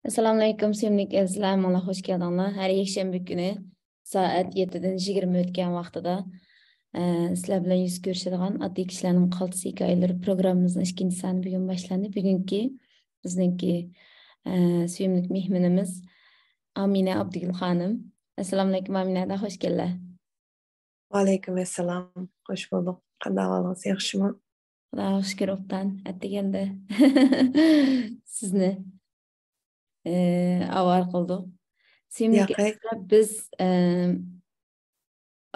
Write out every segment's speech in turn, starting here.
Assalamualaikum sevimli izləyicilər, mana xoş gəldiniz. Hər yekşənbə günü saat 7-dən 20 ötən vaxtda sizlər bilan yüz görüşadigan addiy kişilərin qaltısı hekayələri proqramımızın ikinci səni bugün başlandı. Bugünkü bizningki sevimli mehmanımız Amina Abdigül xanım. Assalamualaikum Amina, da xoş gəldilər. Aleykümselam. Hoş bulduk. Kanalınız yaxşı mı? Xudoga shukr obdan atdeganda sizni avar qildik. Sevimli Yaqay. izləyicilər, biz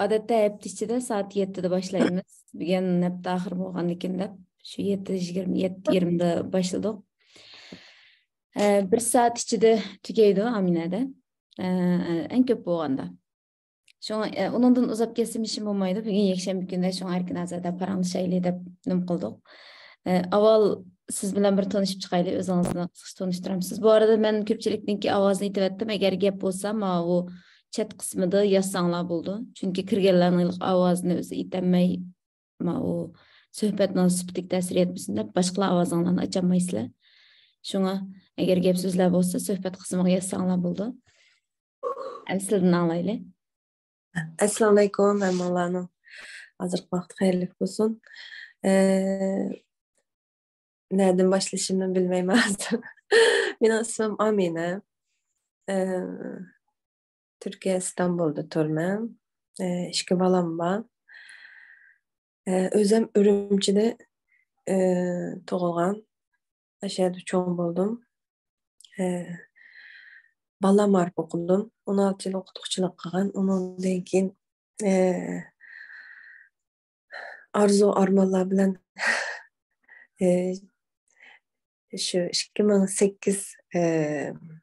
odatda hafta ichida soat 7'de başlaymiz. Bugun hafta oxir bo'lgandan deb shu 7:20da boshladik. Bir soat ichida tugaydi Aminada. En ko'p bo'lganda. Şoňa onundan uzap kelsem işim bolmaydy. Bugün yekşenbe günde şoňa erkin azada paranlaşaylı dep nim qıldyk. Awal siz bilen bir tanışıp çıkaylı, özüňizni kısaca tanıştıramsınız. Bu arada men köpçilikninki awazyny itibatdim. Eger gep bolsa, ma o chat kısmında yazsaňlar boldy. Çünki kirgenlerniň awazyny özü itemmeý, ma o söhbetniň süptik täsir etmesin dep başga awazyňlarny açamaysızlar. Şoňa eger gep sözler bolsa, söhbet kısmyna yazsaňlar boldy. Sizden alayly. Assalamu alaikum. Allah'ın hazır vakti hayırlı olsun. Nereden başlayışımdan bilmeyim lazım. Benim ismim Amine. Türkiye İstanbul'da turmam. İki balam var. Özüm Ürümçi'de doğulgan. Aşağıda çoğun buldum. Balam var okudum. 16 yıl okudukçuluk kılgan. Onun keyin arzu armanlar bilen şu 2008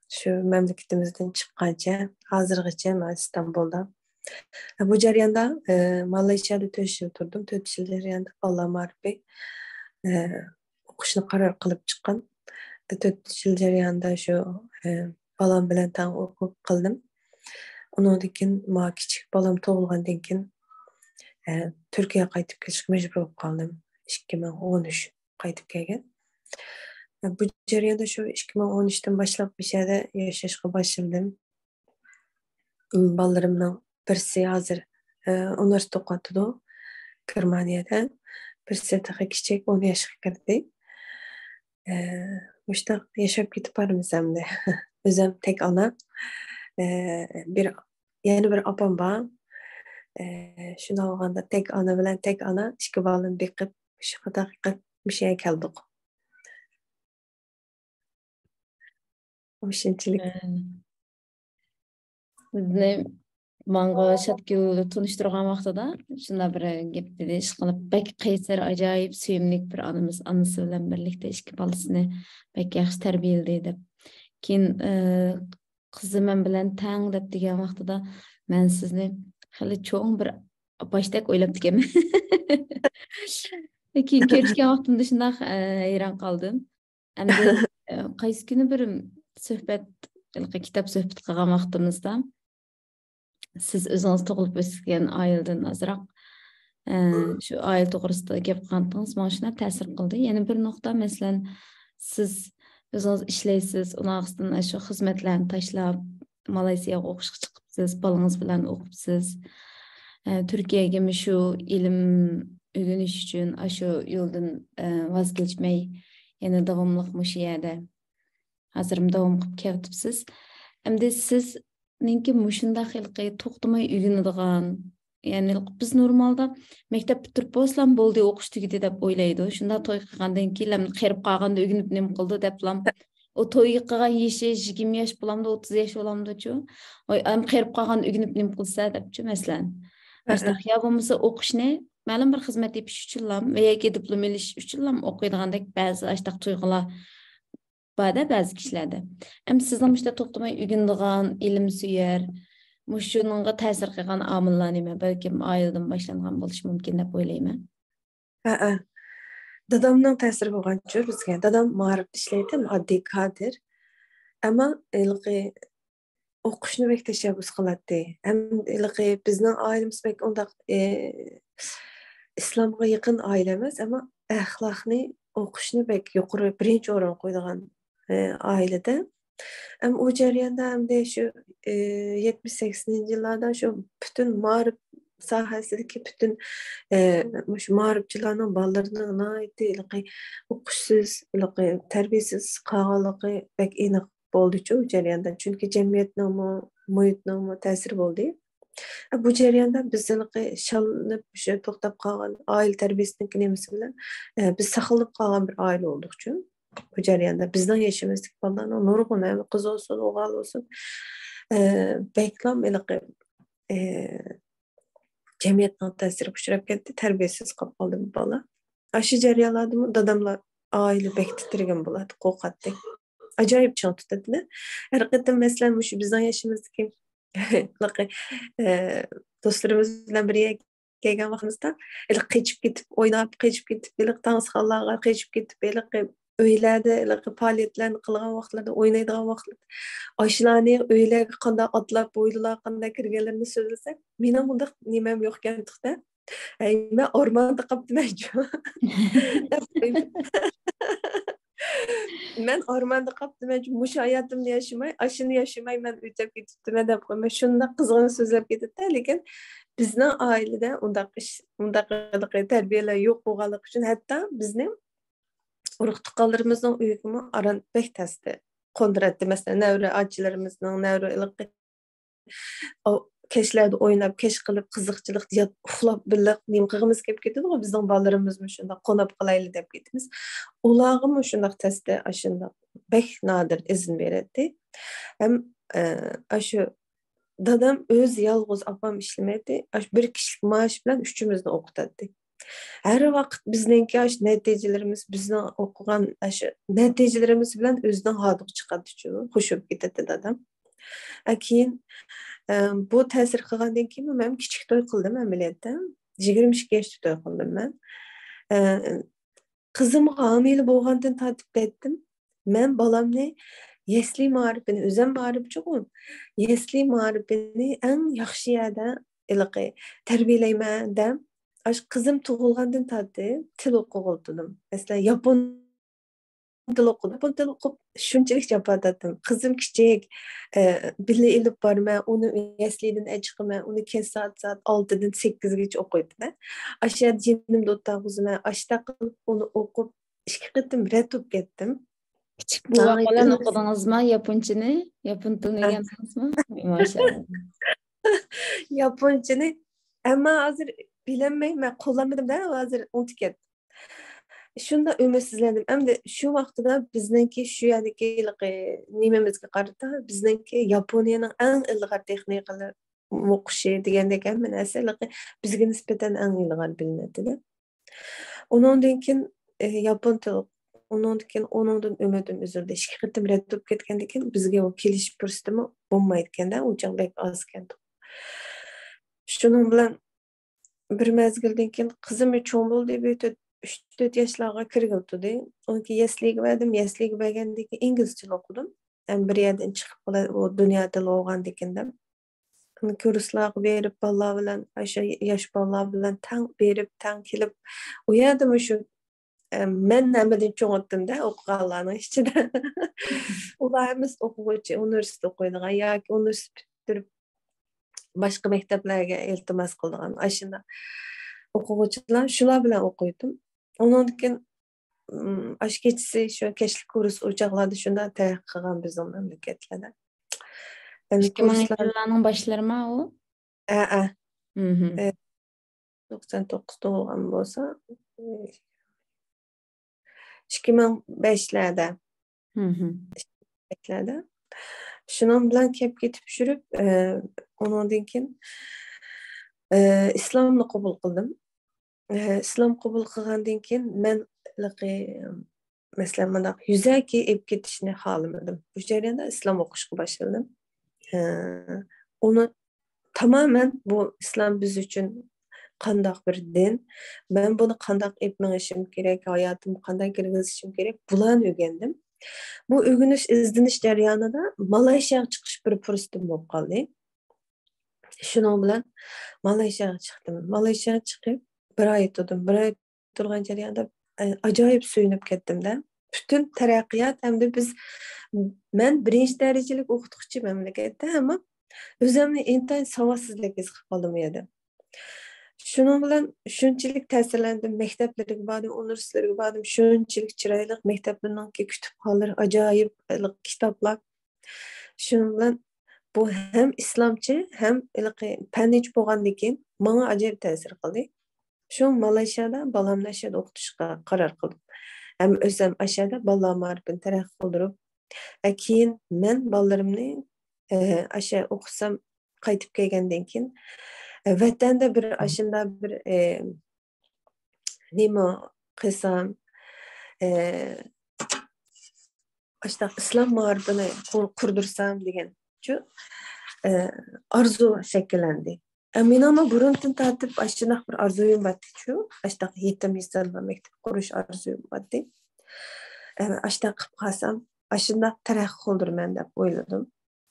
şu memleketimizden çıkkanca hazırgıça ben İstanbul'da. Bu jarayanda Malaysia'da 4 yıl oturdum. 4 yıl jarayanda balam var bir okuşunu karar kılıp çıkan. 4 yıl jarayanda şu balam bilen taң okup kıldım. Ondan keyin ma kiçik balam tug'ilgandan keyin Türkiye'ye qaytib kelishga majbur bo'lib qoldim. 2013 qaytib kelgan. Bu jarayonda shu 2013'ten boshlab bir yerda yashashga boshladim. Balalarimning birisi hozir universitet o'qiyotdi Germaniyada. Birisi daha kichik 10 yoshga kirdi. Muşta yashab ketib boramiz hamda. O'zim tek ona. Yana bir opam bor. Şuna olganda tek ana bilen tek ana iki balını bekip şu kadar bir şeye geldik. O şinçilik. Sizni manga şatkil tanıştırgan vaqtida şunda bir gep dedi, işqilib bek qaysar ajoyib suyimlik bir anысы bilan birlikte iki balasını bek yaxshi tarbiyaladi deb. Keyin qizi men bilan tang deb degan vaqtida men sizni hali cho'ng bir başdak o'ylab ekanman. Keyin ko'rishgan vaqtimda shunday hayron qoldim. Endi qaysi kuni bir suhbat, kitob suhbat qilgan vaqtimizda siz özünüz tug'ilib o'sgan oiladan azroq shu oila to'g'risida gap qilganingiz menga shunday ta'sir qildi. Yana bir nuqta, masalan, siz özünüz ishlaysiz, unaqdan shu xizmatlarni tashlab Malayziyaga o'qishga chiqibsiz, balangiz bilan o'qibsiz. Turkiyaga shu ilm o'rganish uchun shu yo'ldan voz kechmay yana davomli shu yerda hozir davom qilib kelibsiz. Endi siz Ninki muşunda xilqi to'xtamay o'rganadigan, ya'ni biz normalda maktab bitirib bo'lsam bo'ldi, o'qish tugadi deb o'ylaydi. Shunda to'y qilgandan keyin qirib qolganda o'rganib nim qildi deblam. O to'y qilgan yoshi 20 yosh bo'lamdi, 30 yosh bo'lamdi-chu. Oy, am qirib qolgan o'rganib nim qilsa debchi masalan. Asta ya bo'lmasa o'qishni ma'lum bir xizmat tepish uchun va yoki diplom olish uchun o'qiydigandek ba'zi ashtaq to'yg'ular ba'da ba'zi kişilerde. Hem sizden işte toplumaya uygunluğun, ilim süyer, muşununla tesir kılan amillar nime, belki aileden başlanğan buluş mümkün de böyleyim. Dadamның ta'siri bo'lgan joy bizga. Dadam ma'rif ishlaydi, oddiy kadr. Ammo ilqi o'qishni bek tashabbus qiladi. Ham ilqi bizning oilamiz bek undaq islomga yaqin oila emas, ammo axloqni o'qishni bek yuqori birinchi o'rin qo'ydigan ailada Hem o jarayonda hem de şu 70-80 yıllardan şu bütün mağrip sohasidagi bütün shu ma'rifchilarning bolalarning nihoyatda o'qishsiz tarbiyasiz qolganligi bak aniq bo'ldi-chu u jarayonda. Chunki jamiyatning muhitning ta'siri bo'ldi. Bu jarayonda biz shallanib o'sha to'xtab qolgan oila tarbiyasining nimasi bilan biz saqlanib qolgan bir oila oldukchu. Bu jarayonda bizning yashimizlik bolalarning nurg'un qiz olsun, o'g'il olsun beklam jamiyatning ta'siriga uchrab ketdi, tarbiyasiz qolib qoldi bu bola. Shu jarayonlarda dadamlar oila bek titragan bo'ladi, qo'rqatdi. Ajoyib chong tutadi. Har qatam masalan shu bizning yashimizdagi do'stlarimiz bilan birga kelgan vaqtimizda qochib ketib, o'ynab, qochib ketib, tansiqlarga qochib ketib, uylarda faoliyatlarni qilgan vaqtlarda, o'ynaydigan vaqtlarda oshlarni uylarga qanday otlab, bo'ylilar qanday kirganlarini so'zlasak, mening bunda nimam yo'q ekan-da. Men o'rmonda qolibman-ku. Men o'rmonda qolibman, mush hayotimni yashamay, ashuni yashamay men o'tib ketibman deb qo'yma. Shunda qizg'in so'zlab ketadi, lekin bizning oilada undaq tarbiyalar yo'q bo'lganligi uchun hatto bizning urug' tuqqanlarimizning uyiga aran bek tasdi qondiratdi. Masalan, navra achilarimizning navra kechlarda o'ynab, kech qilib qiziqchilik deyib uxlab birga nim qilgimiz kelib ketadi, bizning bolalarimiz shunda qonab qolayli deb ketamiz. Ularga shunda tasdi ashunda bek nadir izin beradi. Hem shu dadam o'z yolg'iz opam ishlamaydi. Bir kishilik maosh bilan uchimizni o'qitadi. Her vaqt bizningki natijalarimiz bizning o'qigan natijalarimiz bilan o'zidan hodiq chiqadi-chu, xushib ketadi dadam. Keyin bu ta'sir qilgandan keyin men kichik to'y qildim amaliyotda. 22 yoshda to'y qildim men. Qizimga homila bo'lgandan tortib aytdim. Men bolamni yesli ma'rifini, o'zim ma'rifchiman. Yesli ma'rifini eng yaxshi yerda tarbiyalayman deb qizim tug'ilgandan tortib til o'qib Masalan, yapon til o'qib shunchalik jafodadim. Qizim kichik, birga ilib borman, uni yaslidan chiqaman, uni soat 6dan 8gacha o'qiydi. Ashya jinimda o'tag'izman, ashta qilib uni o'qib, 2 qatim rad bo'lib ketdim. Kichik bu bilan o'qidingizmi yaponchani? Yapon tilini o'rgandingizmi? Maşallah. Yaponchani amma hozir bilmayman, qo'llanmadim-da, hozir unutib ketdim. Shunda umidsizlandim. Endi shu vaqtida bizningki shu yerdagi nimamizga qarata bizningki Yaponiyaning eng ilg'or texnikalar o'qishi degandek hamma narsa bizga nisbatan eng ilg'or bilinadi. Undan keyin yapon tili undan keyin onundan ümidim üzüldü. 2 qatim rad bo'lib ketgandan keyin bizga o kelish fursatimi bo'lmaydi ekanda, o'chaq bek oz ekan. Shuning bilan bir mezgildan keyin qizim cho'ng bo'ldi, 3-4 yoshlarga kirgildi. Onki yasliga berdim, yasliga bergandan keyin inglizcha o'qidim. Bir yerdan chiqib o dunyo tili o'rgandikanda. Kurslarga berib bolalar bilan, o'sha yosh bolalar bilan tang berib, tang kelib, u yerda shu men namadan cho'ng o'tdim-da o'qiganlarning ichida. Ularimiz o'quvchi, universitet o'qiydigan yoki universitet bitirib boshqa maktablarga iltimos qilgan ashuna o'quvchilar shular bilan o'qiydim. Ondan keyin kechasi shu kechlik kurs o'chaqlarda shundan taraqqiy qilgan bizning mamlakatlarda. Endi kurslarning boshlarimi u? 99 tug'ilgan bo'lsa 2005'lerde. Şunun bilan kelib ketib yurib, ondan keyin islomni qabul qildim. Islom qabul qilgandan keyin men masalan mana yuzaki olib ketishni xohlamadim. Bu jarayonda islom o'qishga boshladim. Uni tamamen bu islom biz uchun qandaq bir din, ben bunu qandaq etmengişim gerek, hayatımı qanday kirgizishim gerek, bularni o'rgandim. Bu o'rganish izdinish jarayonida Malayziyaga chiqish bir fursatim bo'lib qoldi. Shuning bilan Malayziyaga chiqdim. Malayziyaga chiqib bir oy turdim. Bir oy turgan jarayonda ajoyib suyunib ketdim-da. Bütün taraqqiyot hamda biz Ben birinci derecelik o'qituvchi mamlakatda, ama o'zimni intayin savodsizlik his qilib qoldim edi. Shuning bilan shunchalik ta'sirlandim. Maktablarga bordim, universitetlarga bordim. Shunchalik chiroyli maktablarningki kutubxonalar, ajoyib kitoblar. Shuning bilan bu hem islomcha hem fanniy bo'lgandan keyin menga ajoyib ta'sir qildi. Shu Malayziyada balamni ashada o'qitishga qaror qildim. Hem o'zim ashada balalar ma'rifini taraqqiy qildirib, keyin men bolalarimni asha o'qisam qaytib kelgandan keyin vatanda bir ashunda bir nima qilsam, ashta islom ma'rifini qurdirsam degan shu arzu shakllandi. Men ama burundan tartib ashuna bir arzuyim bor shu, ashta yetim yasal maktab qurish arzuyim bor. Ashta qilib qolsam, ashunda taraqqiy qildirman deb o'yladim.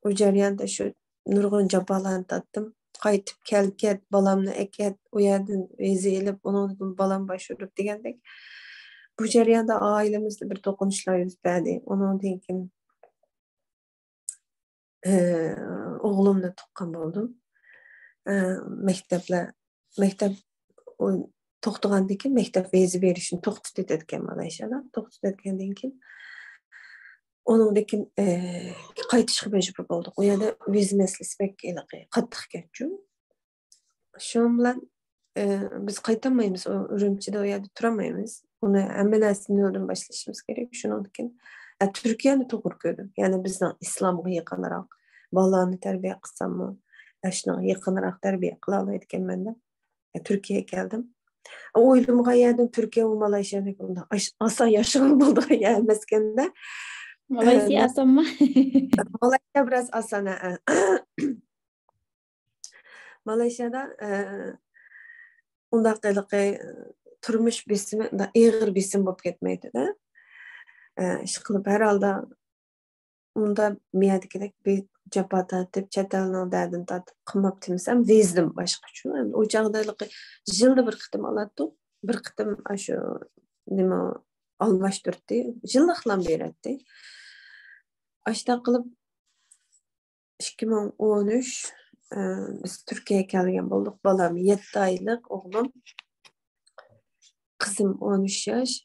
O jarayonda shu nurg'un jafolarni tatdim. Qaytib kelket, balamni eket, u yerdan o'zi elib, undan balam boshurib degandek. Bu jarayonda ailemizde bir to'qinishlar yuz berdi. Ondan keyin o'g'limni tuqqan bo'ldim. Maktab to'xtagandan keyin maktab viza berishni to'xtatib etgan Malayziyada. To'xtatib etgandan keyin ondan keyin qaytishga majbur bo'ldik. U yerda viza masalasi pek qattiq ketdi. Shu bilan biz qaytamaymiz, Urumchida o yerda turamaymiz. Uni hamma narsani noldan boshlashimiz kerak. Shundan keyin Turkiyani to'g'ri ko'rdim. Ya'ni bizning islomga yaqinroq bolalarni tarbiya qilsammi, shunga yaqinroq tarbiya qila oladiganman deb Turkiyaga keldim. O'ylamgan yerdan Turkiya va Malayziyada oson yashagan bo'ldi emasganda. Malayziya osonmi? Malayziya biraz oson. Malayziyada undaq turmush besimi ig'ir besim bo'lib ketmaydi-da. Ish qilib har holda unda miyadagidek bir jafo tortib, chet elning dardini tortib qilmabdimsam, vezdim boshqacha. O chog'da yilda bir qitim oladi, bir qitim shu nima almashtirdi, yilliqlam beradi. Ashta qilib 2013 biz Turkiyaga kelgan bo'ldik. Balam 7 oylik, o'g'lim qizim 13 yosh.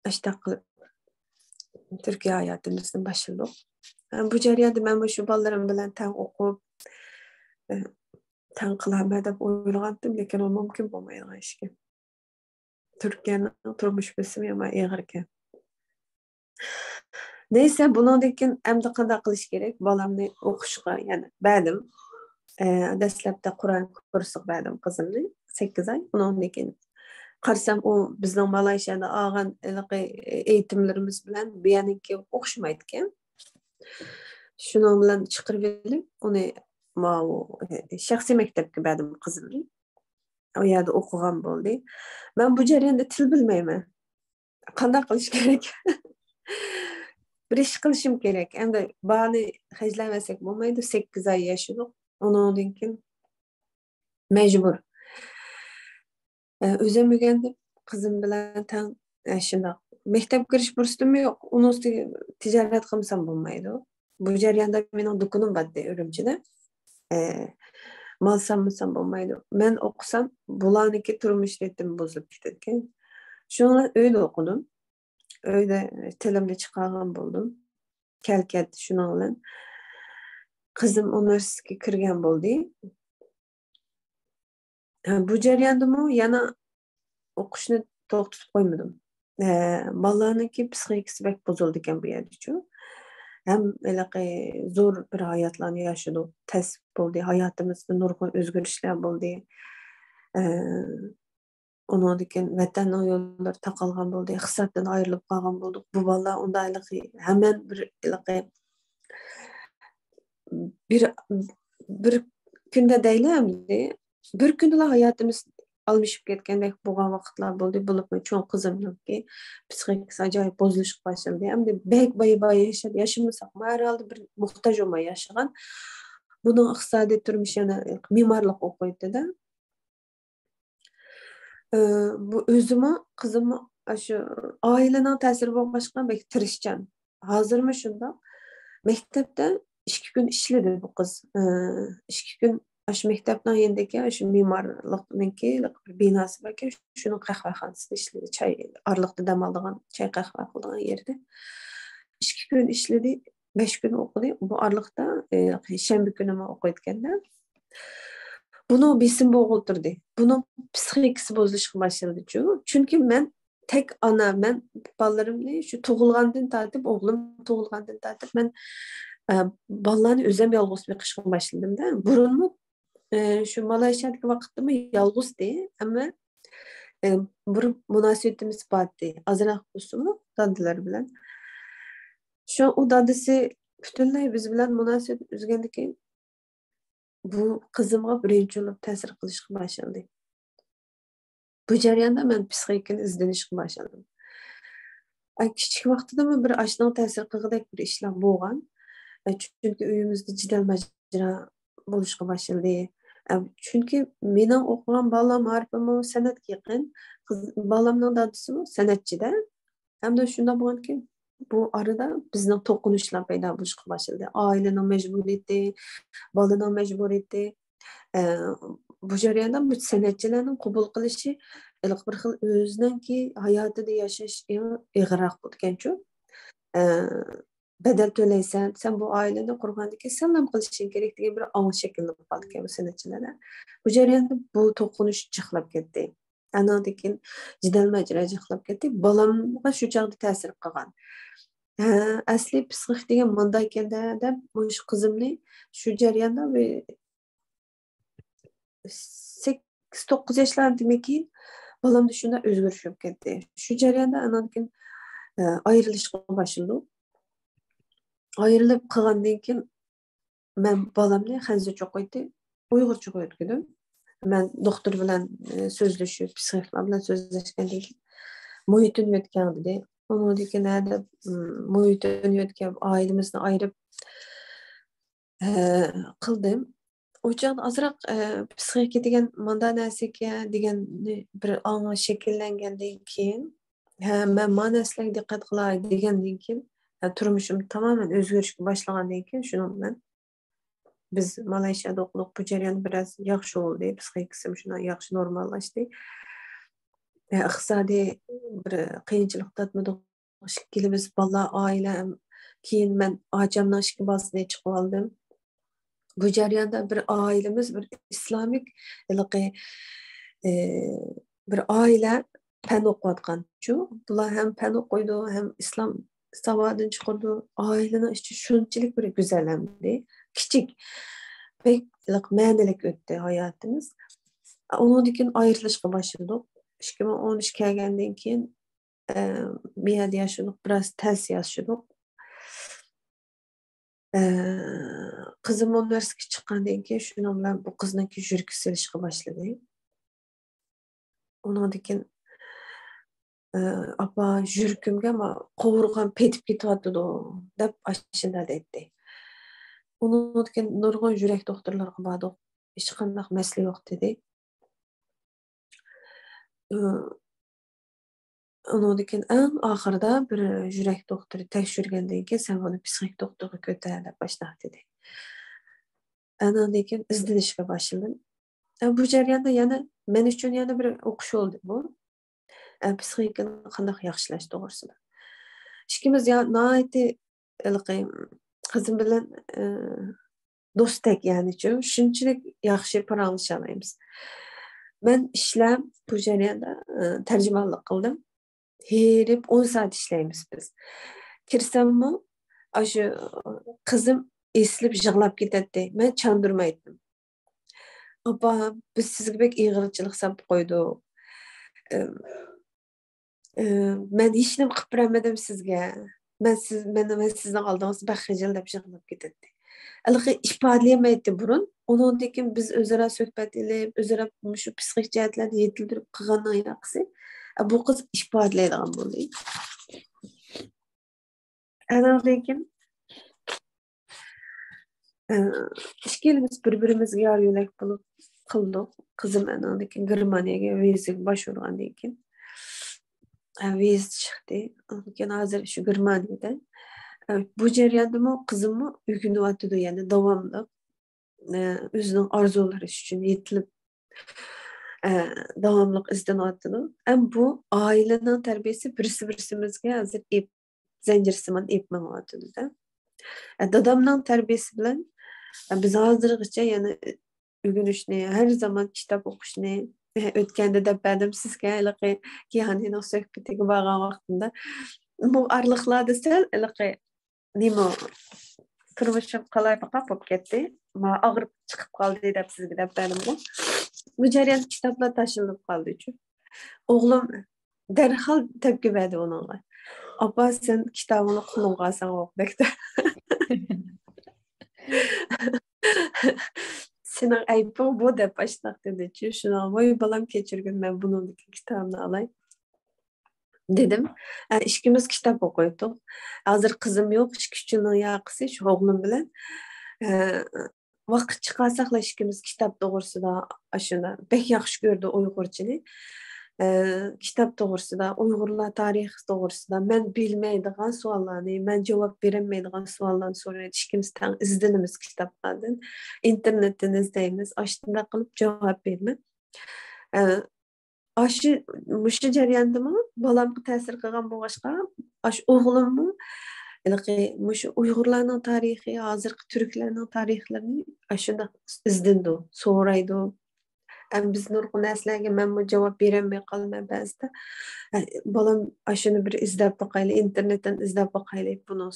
Ashta qilib Türkiye hayatımızın başladık. Bu jarayonda men shu bolalarim bilan tang o'qib, tang qilaman deb o'ylagandim, lekin u mumkin bo'lmaydigan ish ekan. Turkiyaning turmush besimi ham og'ir ekan. Neyse, bundan keyin endi qanday qilish kerak? Bolamni o'qishga, ya'ni berdim. Dastlabda Qur'on kursiga berdim qizimni, 8 oy. Undan keyin qarsam o bizning Malayziyada olgan eğitimlerimiz bilan bu yerniki o'xshamaydi ekan. Shuning bilan chiqarib olib, uni shaxsiy maktabga berdim qizimni. O yerda o'qigan bo'ldi. Men bu jarayonda til bilmayman. Qanday qilish kerak? Bir ish qilishim kerak. Endi bani hajlamasak bo'lmaydi. 8 oy yashadik. Undan keyin majbur. O'zim o'rgandim, qizim bilan tang shundoq. Maktabga kirish fursatim yo'q. Uni ustiga tijorat qilsam bo'lmaydi. Bu jarayonda mening dukunim bor Urumchida. Malsam bo'lmaydi. Men o'qisam, bularniki turmush ritim buzilib ketadi. Shuni uyda o'qidim. Uyda tilimni chiqargan bo'ldim. Kalkat shuning bilan. Qizim universitetga kirgan bo'ldi. Bu jarayondami yana o'qishni to'xtatib qo'ymadim. Bolalarniki psixikasi bek buzildi ekan bu yerda. Hem zo'r bir hayotlarni yashadik. Tasib bo'ldi, hayotimizda nurg'un o'zgarishlar bo'ldi. Ondan keyin vatanning yo'llari taqalgan bo'ldi, hisobdan ayrilib qolgan bo'ldik. Bu bolalar undaylik hemen bir kunda deylamdi. Bir kunda hayotimiz almışıp ketgandek bo'lgan vaqtlar bo'ldi. Bo'libmi cho'ng qizimniki psixikasi ajoyib buzilishga boshladi. Hamda bek boy yashab, yashamasak, herhalde bir muhtoj bo'lmay yashagan. Buning iqtisodiy turmush yana me'morlik o'qiydi-da. Bu o'zimni qizimni shu oilaning ta'siri bo'lib boshqa bek tirishchan. hazırmı şunda mektepte 2 gün işledi bu kız. 2 gün şu mektepten yendeki şu mimarlıknınki binası var ki şunun kahvehanesinde işledi. Çay arlıkta dam aldığın çay kahve kıldığı yerde. 2 gün işledi. 5 gün okudu. Bu arlıkta şembe günü mü okuyotganda bunu bilsin boğulturdu. Bunun psixikisi bozuluşa başladı. Çünkü ben tek ana, ben ballarımni şu tug'ilgandan tartib, o'g'lim tug'ilgandan tartib ben ballarni o'zim yolg'iz boqishga boshladim-da. Burunmi şu Malayziyadagi vaqtda yolg'izdi, ammo bir munosabatimiz bordi. Ozroq bo'lsinmi dadalar bilan. Şu u dadasi butunlay biz bilan munosabat uzgandan keyin bu qizimga birinchi bo'lib ta'sir qilishga boshladi. Bu jarayonda men psixikani izlanishga boshladim. Kichik vaqtidami bir ashning ta'sir qilgudek bir ishlar bo'lgan. Chunki uyimizda jidal majra bo'lishga boshladi. Chunki mening o'qigan bolam harfim san'atga yaqin. Bolamning dadasi san'atchida. Hamda shunda bo'lganki, bu arada bizning to'qinishlar paydo bo'lishga boshladi. Oilaning majburiyati, bolaning majburiyati. Bu jarayonda bu san'atchilarning qabul qilishi bir xil o'ziningki hayotida yashash ig'roq bo'lganchu. Bedel to'laysan, sen bu oilani qurgandan keyin sen ham qilishing kerak degan bir ong shakllanib qoldi ekan bu san'atchilarda. Bu jarayonda bu to'qinish jiqlab ketdi. Andan keyin jidal majra jiqlab ketdi. Bolamga shu chog'da ta'sir qilgan. Asli psixik degan bunday ekanda deb shu qizimni shu jarayonda 8-9 yoshlardan keyin bolamda shunday o'zgarish bo'lib ketdi. Shu jarayonda andan keyin ayrilishga boshladi. Ayrilib qilgandan keyin men bolamni xanzurcha qo'ydi, uyg'urcha qo'ydim. Men doktor bilan so'zlashib, psixolog bilan so'zlashgandan keyin muhitini yotgan dedi. Ondan keyin nada muhitini yotgan oilamizni ayirib qildim. O chog'da ozroq psixika degan manda narsaga degan bir ong shakllangandan keyin men mana narsalarga diqqat qilay degandan keyin turmushim tamamen o'zgarishga boshlagandan keyin shuni bilan biz Malayziyada o'qidik. Bu jarayon biroz yaxshi bo'ldi. Psixikam shundan yaxshi normallashdi. Iqtisodiy bir qiyinchilik tatmadik. Ikkimiz bola, oila, keyin men ochamning 2 bolasini chiqib oldim. Bu jarayonda bir ailemiz bir İslamik bir aile pen okuyotgan. Bular hem pen okuydu hem İslam savadını çıkardı. Ailenin içi şunçilik bir güzellendi. Küçük pek ma'nilik öttü hayatımız. Onun için ayrılışga başladık. 2013 kelgandan keyin miyada yaşadık, biraz ters yaşadık. Kızım üniversiteye çıkkandan keyin şunun bilan bu qizningki yuragi silishga boshladi. Ondan keyin apa yuragimga qovurgan petib ketyapti deb ashunda dedi. Ondan keyin nurg'un yurak doktorlarga bordik. Hech qanday masala yo'q dedi. Ondan keyin eng oxirida bir yurak doktori tekshirgandan keyin sen buni psixik doktorga ko'tar deb boshladi dedi. Andan keyin izlanishga boshladim. Bu jarayonda yana men uchun yana bir o'qish bo'ldi bu. Psixikani qanday yaxshilash to'g'risida. Ikkimiz nihoyatda qizim bilan do'stdek ya'ni-chi, shunchalik yaxshi parangisha olamiz. Men ishlab bu jarayonda tarjimonlik qildim. Herib 10 soat ishlaymiz biz. Kirsammi, shu qizim eslib yig'lab ketadi. Men chandurmaydim. Opa, biz sizga bek ig'irchilik solib qo'ydik. Men hech nima qilib bermadim sizga. Men sizning oldingizda baxijil deb yig'lab ketadi. Alqi ifodalamaydi burun. Ondan keyin biz o'zaro suhbat qilib, o'zaro shu psixik jihatlarni yetildirib qilgandan yaxshisi, bu qiz ifodalaydigan bo'ldi. Andan keyin ikkimiz bir-birimizga yor yo'lak bo'lib qildik. Qizim andan keyin Germaniyaga vizaga boshurgandan keyin viz chiqdi. Keyin hozir shu Germaniyada Evet, bu jarayonda mı kızımı ögünüp yani davamlı özünün arzuları için yetilip davamlılık izlenyaptı. Hem bu ailenin terbiyesi birisi-birisimizge hazır ip zencirsiman ip meňatydy da. Dadamның terbiyesi bilen biz hazırgıça yani ügünüşne her zaman kitap okuşne ötkende de benim sizge ilaqi yani no söhbetiga bargan wagtynda bu arlıqlarda sel ilaqi nimo turmuşum kalay bakap bop ketdi. Ma ağırıp çıkıp kaldı dep sizge dep benim bu. Bu jarayan kitaplar taşınıp kaldı üçün. Oğlum derhal tepki verdi onunla. Apa sen kitabını kullangasan okudakta. Senin ayıpın bu dep başlak dedi. Şuna vay balam keçirgin ben bunun kitabını alay. Dedim. İşkimiz kitap okuyorduk. Hazır kızım yok. Küçüğünün yakısı şu oğlum bilen. Vaqt çıkarsak işkimiz kitap doğrusunda aşına. Pek yaxşı gördü Uygurçini. Kitap doğrusunda, Uygurlar tarih doğrusunda ben bilmeydiğin suallarını, ben cevap veremeydiğin suallarını soruyor. İşkimiz tan izlenimiz kitaplardan. İnternetten izleyimiz. Açtığında kılıp cevap verme. Aşı müşü jarayanda mı balamga täsir kılgan boğaşka aş oğlummu ilaqi müşü Uygurlarning tarihi, hazırkı Türklerning tarihlerini aşında izdendi, so'raydi. Biz nurgun näslerge men bu cevap beremey kalmay bäzida. Balam aşını bir izlep bakaylı, internetten izlep bakaylı bunu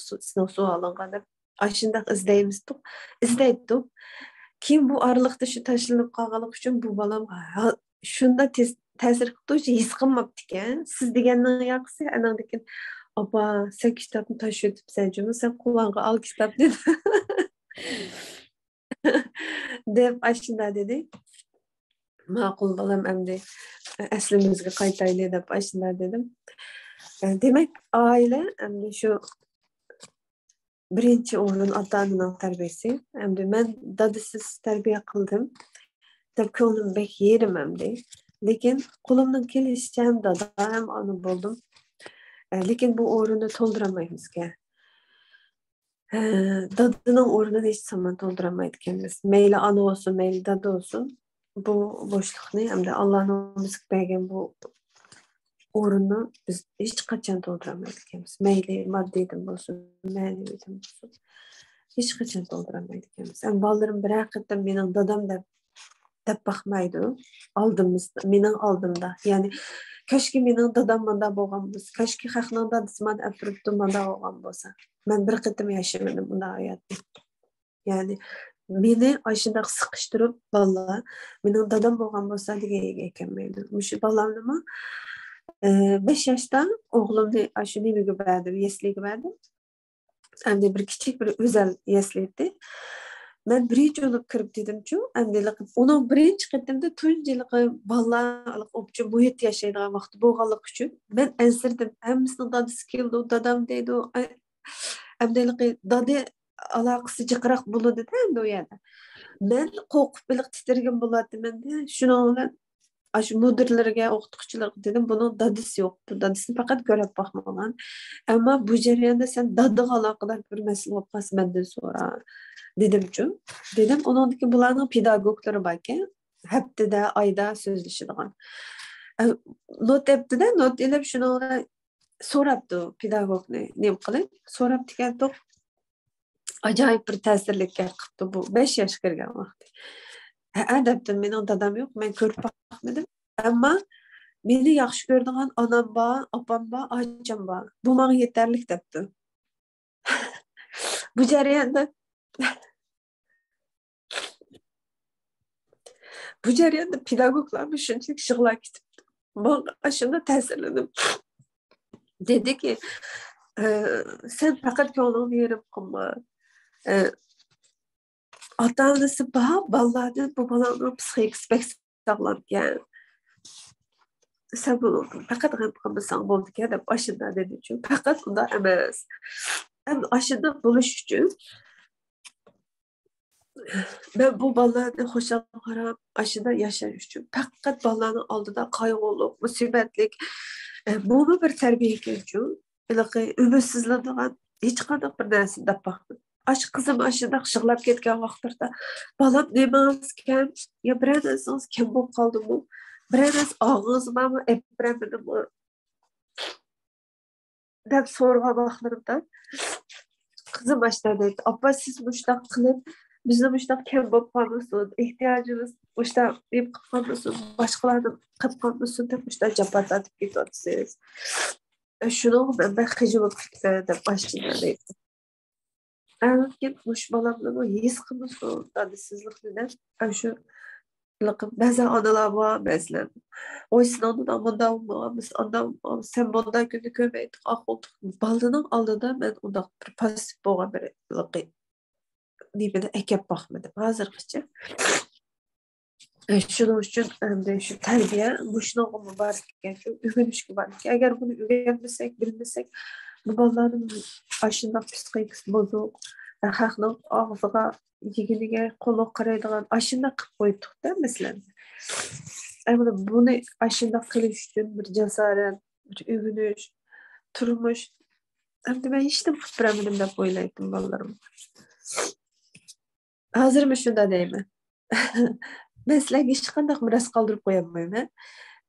sualınga dep aşında izleyimiz-dik. İzleydik. Kim bu arlıqda şu taşınıp kalgalık üçün bu balam şunda täsir kıldığı his kılmaptı ki. Siz degennin yakısı anandakin apa sen kitapını taşıyıp sen cümle sen kulağına al kitap dedi. Dep aşında dedi. Maqul balam emdi eslimizge qaytaylı dep aşında dedim. Demek aile emdi şu birinci orun ata-ananın terbiyesi. Emdi men dadısız terbiye kıldım. Tabi ko'nglim bek yerim emdi. Lekin qo'limdan kelishicha ham dada ham ana buldum. Lekin bu o'rinni to'ldiramaymiz-ga. Dadının o'rnini hech zaman to'ldiramaydi ekanmiz. Mayli ana olsun, mayli dada olsun. Bu boshliqni hamda Allohning bizga bergan bu o'rinni biz hech qachon to'ldiramaydi ekanmiz. Mayli moddiydan bo'lsin, ma'naviydan bo'lsin. Hech qachon to'ldiramaydi ekanmiz. Bolalarim bir haqiqatan mening dadam dep bakmaydı. Aldığımızda, mening aldımda. Yani keşke mening dadam manda bo'lgan bo'lsa, keşke haqning dadasi man atrofda manda bo'lgan bo'lsa. Men bir qitim yaşamadım bunda hayatda. Yani meni aşındaq sıkıştırıp valla mening dadam bo'lgan bo'lsa degan ekanmaydi. Mushu balamni 5 yaşda oğlumni aşı nimiga berdim, yesliga berdim. Hem de bir kichik bir özel yesliydi. Ben birinci olup kirib dedim-chu, endi onun birinchi qitimda tunjilig'i bolalar opchi muhit yashaydigan vaqt bo'lganligi uchun men ansirdim. Hammasini dadasi keldi, dadam deydi. Endi dada aloqasi jiqroq bo'ladi endi u yerda. Men qo'rqib biliq titirgan bo'lardiman. Shuning bilan aşı müdürlerge, o'qituvchilarga dedim, bunun dadisi yok. Bu dadisini faqat ko'rib bakmagan. Ama bu jarayonda sen dadaga aloqador bir masala bo'lib qolsa mendan so'ra. Dedim-chu. Dedim, onundaki bularning pedagogları bor ekan. Haftada, oyda so'zlashadigan. Not debdi-da, not elib shuni so'rabdi pedagogni nima qilib. So'rabdi ekan, ajoyib bir ta'sirlik qilibdi bu 5 yoshga kirgan vaqt. Debdim, mening dadam yo'q, men ko'rib bakmadim. Ama beni yaxshi ko'radigan onam bor, opam bor, ocham bor. Bu menga yetarli debdi. Bu jarayonda bu jarayonda pedagoglar shunchalik shug'ullanib ketibdi. Men shunda ta'sirlandim. Dedi ki, sen faqat ko'nglingni yerim qilma. Ota-onasi bor, bolalarning bu bolaning psixikasi pek sog'lom ekan. Sen bunu faqat g'am qilmasang bo'ldi-ku deb aşında dedi-chu. Faqat unda emas. Aşında bo'lish uchun ben bu bolalarni xo'shal qarab, aşında yashash uchun faqat bolalarning oldida qayg'uli, musibatlik, bu bir tarbiya uchun, unaqa umidsizlanadigan Hech qanday bir narsani deb baxtım. Aş qızım aşıda şıqlab ketgan vaqtlarda balam nemaskan ya bir narsamiz kim bo'lib qoldimi? Bir narsa og'izimmi, epramidimi deb so'ragan vaqtlarimda qizim aşıda deydi. Appa siz mushtaq qilib bizni mushtaq kim bo'lib qolmasin, ehtiyojimiz mushtaq deb qolmasin, boshqalarni qilib qolmasin deb mushtaq jabr tortib ketyapsiz. Şunu ben xijilib deb aşıda deydi. Erkin mush balamni bu his qilmasin, dadisizlikni shu ba'zi onalar bor masalan oysin ondan bundan biz ondan sen bundan kunni ko'rmaydi qo'ltiq baldining oldida men unda bir passiv bo'lgan bir nimani akab boqmadim hozirgacha shuning uchun endi shu tarbiya bu shunga bor ekan shu o'rganishga bor ekan agar buni o'rganmasak bilmasak bu bolalarning ashundoq psixikasi buzuq xalqning og'ziga yeginiga qo'li qaraydigan ashundoq qilib qo'ydik-da masalan buni ashundoq qilish uchun bir jasorat bir o'rganish turmush endi men hech nima qilib beramadim deb o'ylaydim bolalarim hozirmi shunda deyman men sizlarga hech qanday miros qoldirib qo'yolmayman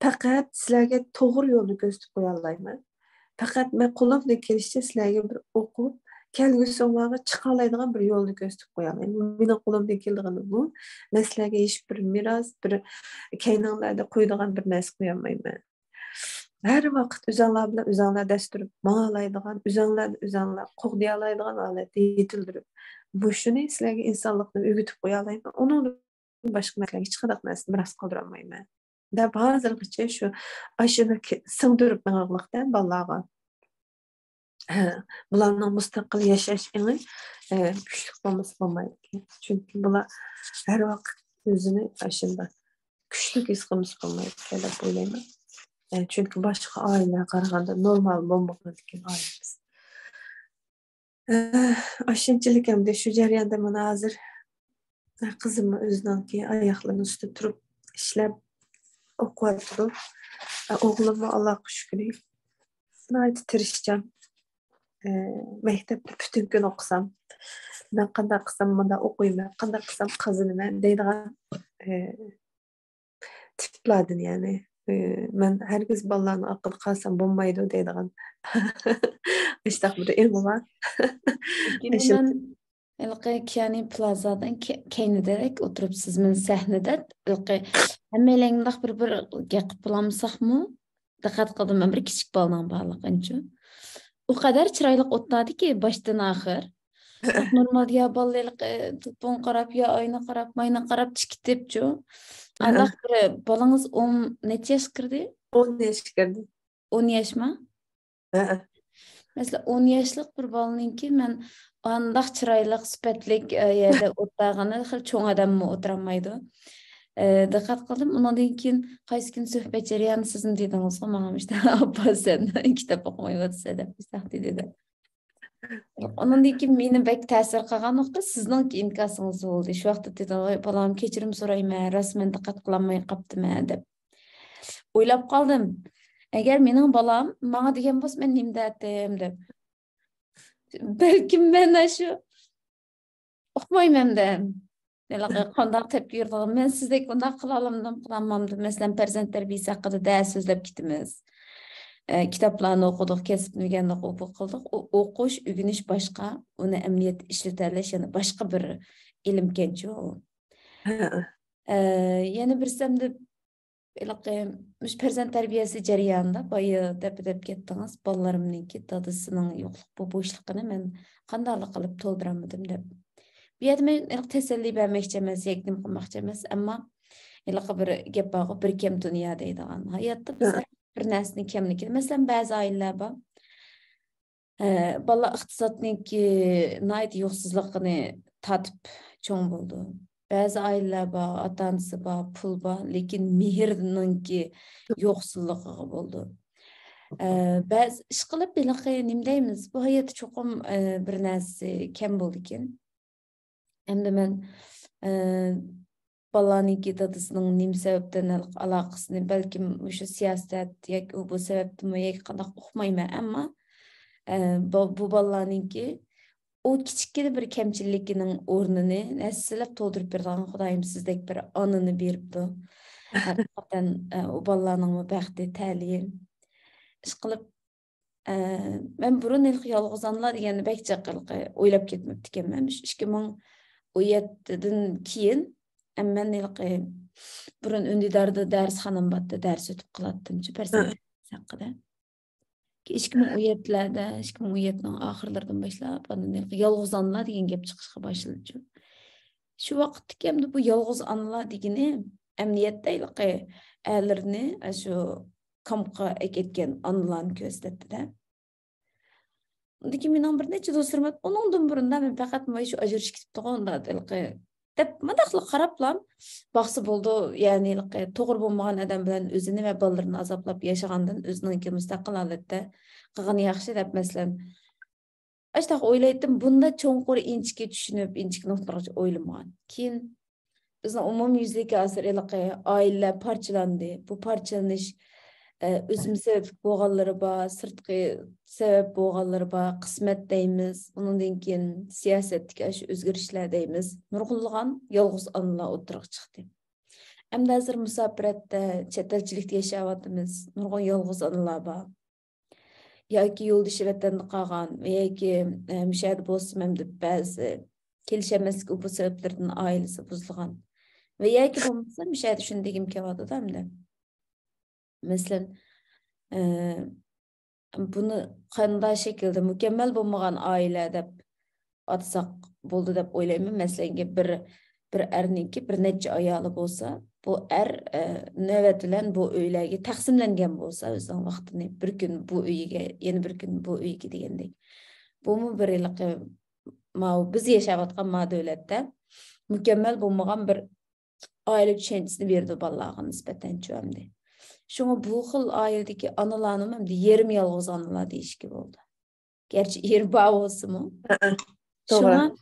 faqat sizlarga to'g'ri yo'lni ko'rsatib qo'ya olmayman faqat men qo'limdan kelishicha sizlarga bir o'qib kelgusiga chiqa oladigan bir yo'lni ko'rsatib qo'ya olaman mening qo'limdan keldigani bu men sizlarga hech bir miros bir keyninglarda qo'yadigan bir narsa qo'ya olmayman har vaqt o'zinglar bilan o'zinglar dasturib manglaydigan o'zinglarni o'zinglar qo'g'diy oladigan holatda yetildirib bu shuni sizlarga insonlikni o'rgatib qo'ya olmayman uning boshqa narsaga hech qanday narsani miros qoldira olmayman deb hozirgacha shu ashuni singdirib mang'liqdan bolalarga bularning mustaqil yashash ini kuchli bo'lmasa bo'lmaydi chunki bular har vaqt o'zini ashunda kuchli his qilmasa bo'lmaydi deb o'ylayman chunki boshqa oilaga qaraganda normal bo'lmagan ekan oilamiz shunchalik hamda shu jarayonda mana hozir qizimni o'ziniki oyoqlarini ustida turib ishlab o'qiyapti o'g'limni allohga shukr tirishchan maktabda butun kun o'qisam men qanday qilsam bunday o'qiyman qanday qilsam qazinaman deydigan tiplardan ya'ni men hargiz bolalarni aql qilsam bo'lmaydi deydigan ishtaq bir ilmi bor Yani plazadan keynederek oturup sizin sahnede hammelengdaq bir gap bulamsak mı? Dikkat qildim ben bir kichik boladan bağlaqancha. O kadar chiroyli o'tadi ki baştan ahir. Normal ya bolalar to'pon qarab ya oyna qarab, mayna qarab chiqibdi. Allah bir bolangiz 10 necha yosh kirdi? 10 yosh kirdi. 10 yoshmi? Mesela 10 yoshlik bir bolaninki men andaq chiroyli sifatlik yerda o'tirgani xil cho'ng odammi o'tirolmaydi. Dikkat qildim. Ondan keyin qaysi kun suhbat jarayoni sizning dedingiz-ku, menga işte appa sen kitap o'qimayapsan deb isaqdi dedi. Ondan keyin meni bek ta'sir qilgan nuqta sizning inkasingiz bo'ldi. Shu vaqtda dedim, "Bolam kechirim so'rayman, rasman diqqat qilolmay qoptiman" deb. O'ylab qoldim. Agar mening bolam menga degan bo'lsa, men nima deydim deb. Balkim men shu o'qimayman deb. Qanday tepki yurdim. Men sizdek bunday qila olmadim. Masalan, farzand tarbiyasi haqida dars so'zlab ketamiz. Kitaplarni o'qidik, kasbni o'rgandik, o'qib qildik. O'qish, o'rganish boshqa, uni amaliyot ishlatalish yana boshqa bir ilm kenchi. Yana birsamda mush farzand tarbiyasi jarayonida boya deb ketdingiz. Bolalarimningki dadasining yo'qlik bu bo'shliqini men qanday qilib to'ldiramadim deb. Bu yerda men tasalli bermoqchi emas, yakdim qilmoqchi emas, ammo bir gap bor, bir kim dunyo deydigan. Hayotda biz bir narsani kamligi. Masalan, ba'zi oilalar bor. Bola iqtisodniki nayt yo'qsizligini tatib cho'ng bo'ldi. Ba'zi oilalar bor, ota-onasi bor, pul bor, lekin mehrninki yo'qsizligi bo'ldi. Ba'zi ish qilib nima deymiz? Bu hayotda cho'qim bir narsa kam bo'ldi ekan. Endi men bolalarniki dadasining nima sababdan aloqasini balkim o'sha siyosat yoki bu sababdan yoki qanday uqmayman, ammo bu balalarninki o kichkina bir kamchiligining o'rnini nasillab to'ldirib bergan Xudoyim sizdek bir onani beribdi. Haqiqatan o balalarning baxti, ta'lim. Ishqilib men burun yolg'iz onalar deganni bek jaqilqi o'ylab ketmabdi ekanman. 2017dan keyin men burun undidarda darsxonam botdi, dars o'tib qilatdimchi farzand haqida. 2017'lerde, 2017'nin ahırlardan başlap, yalğız anılar degan gap chiqishga boshladi. Shu vaqtda hamda bu yalğız anılar degani emniyatda erlarni shu kampga ketgan analarni ko'rsatdi-da. Undaki mening bir necha do'stlarim onundan burunda men faqat shu ajrashib ketibdi onda deb madaqli qarablam baxsi bo'ldi, ya'ni to'g'ri bo'lmagan odam bilan o'zini va bolalarini azoblab yashagandan o'zining mustaqil holatda qilgani yaxshi deb masalan ashtaqa o'ylaydim, bunda cho'nqur inchga tushunib inchga nuqtalarga o'ylamagan. Keyin bizning umumyuzlik asr oila parchalandi. Bu parchalanish o'zim sebep bo'lganlari bor, sirtqi sebep bo'lganlari bor, qismat deymiz. Undan keyin siyosatdagi shu o'zgarishlar deymiz. Nurg'unlagan yolg'iz onalar o'tirib chiqdi. Endi hozir musofiratda, chet elchilikda yashayapmiz. Nurg'un yolg'iz onalar bor. Yoki yo'ldoshi vatanda qolgan yoki mushahada bo'lsin ham deb ba'zi kelishamaslik bu sabablardan oilasi buzilgan. Va yoki bo'lmasa mushahada shuni degim kelyapti hamda. Masalan, buni qanday shaklda mukammal bo'lmagan oila deb atsak bo'ldi deb o'ylayman. Masalan, bir erniki bir necha ayoli bo'lsa, bu er navbat bilan bu uylarga taqsimlangan bo'lsa, o'zining vaqtini bir kun bu uyiga, yana bir kun bu uyiga degandek. Bu bir biz yashayotgan davlatda mukammal bo'lmagan bir oila tushunchisini berdi bolalarga nisbatan cho'mdi. Şuna bu xil ailedeki analarım hem de yerim yalğız analar deyişki oldu. Gerçi yer bağ olsun mu? Şuna,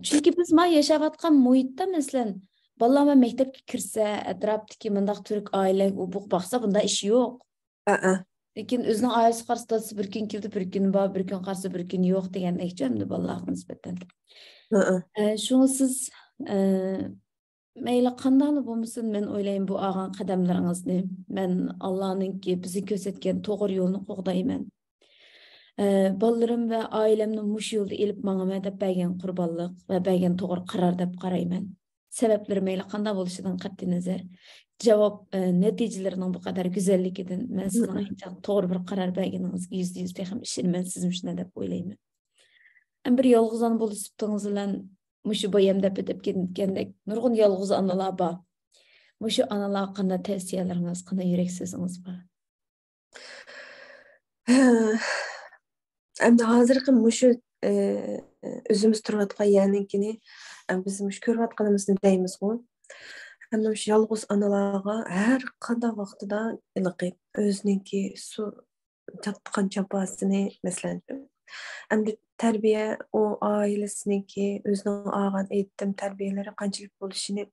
çünkü biz yaşavatkan muhitte mesela balama mektepke kirse, etraptaki mındaq Türk aile bu baksa bunda iş yok. Lekin özünün ailesi karşısında bir gün kildi, bir gün bağ, bir gün karşı bir gün yok degen ekçem de ballar nisbeten. Şuna siz Meyli qandalı bo'lmasin, men o'ylayman bu olgan qadamlaringizni men Allohninki bizni ko'rsatgan to'g'ri yo'lni qo'g'dayman. Bolalarim va oilamni mush yo'lda elib mengaman deb bergan qurbonlik va bergan to'g'ri qaror deb qarayman. Sabablari meyli qanday bo'lishidan qat'iy nazar, javob natijalarining bu qadar go'zalligidan men sizning to'g'ri bir qaror berganingizga %100 ham ishonaman, siz shunday deb o'ylayman. Bir yolg'izon bo'lishibdingiz bilan Muşu bayam dep edip gitgendek nurgun yalğız analar bor. Muşu analar qanday tavsiyalarınız, qanday yürek sözünüz bor? Endi hozirgi muşu o'zimiz turayotgan yerninkini biz mush ko'rayotganimizni deymiz-ku. Endi mush yolg'iz analarga har qanday vaqtida iliqib o'ziniki su tatgan chapasini masalan endi terbiye o ailesiniki özünün ağan eğitim terbiyeleri qanchalik bo'lishini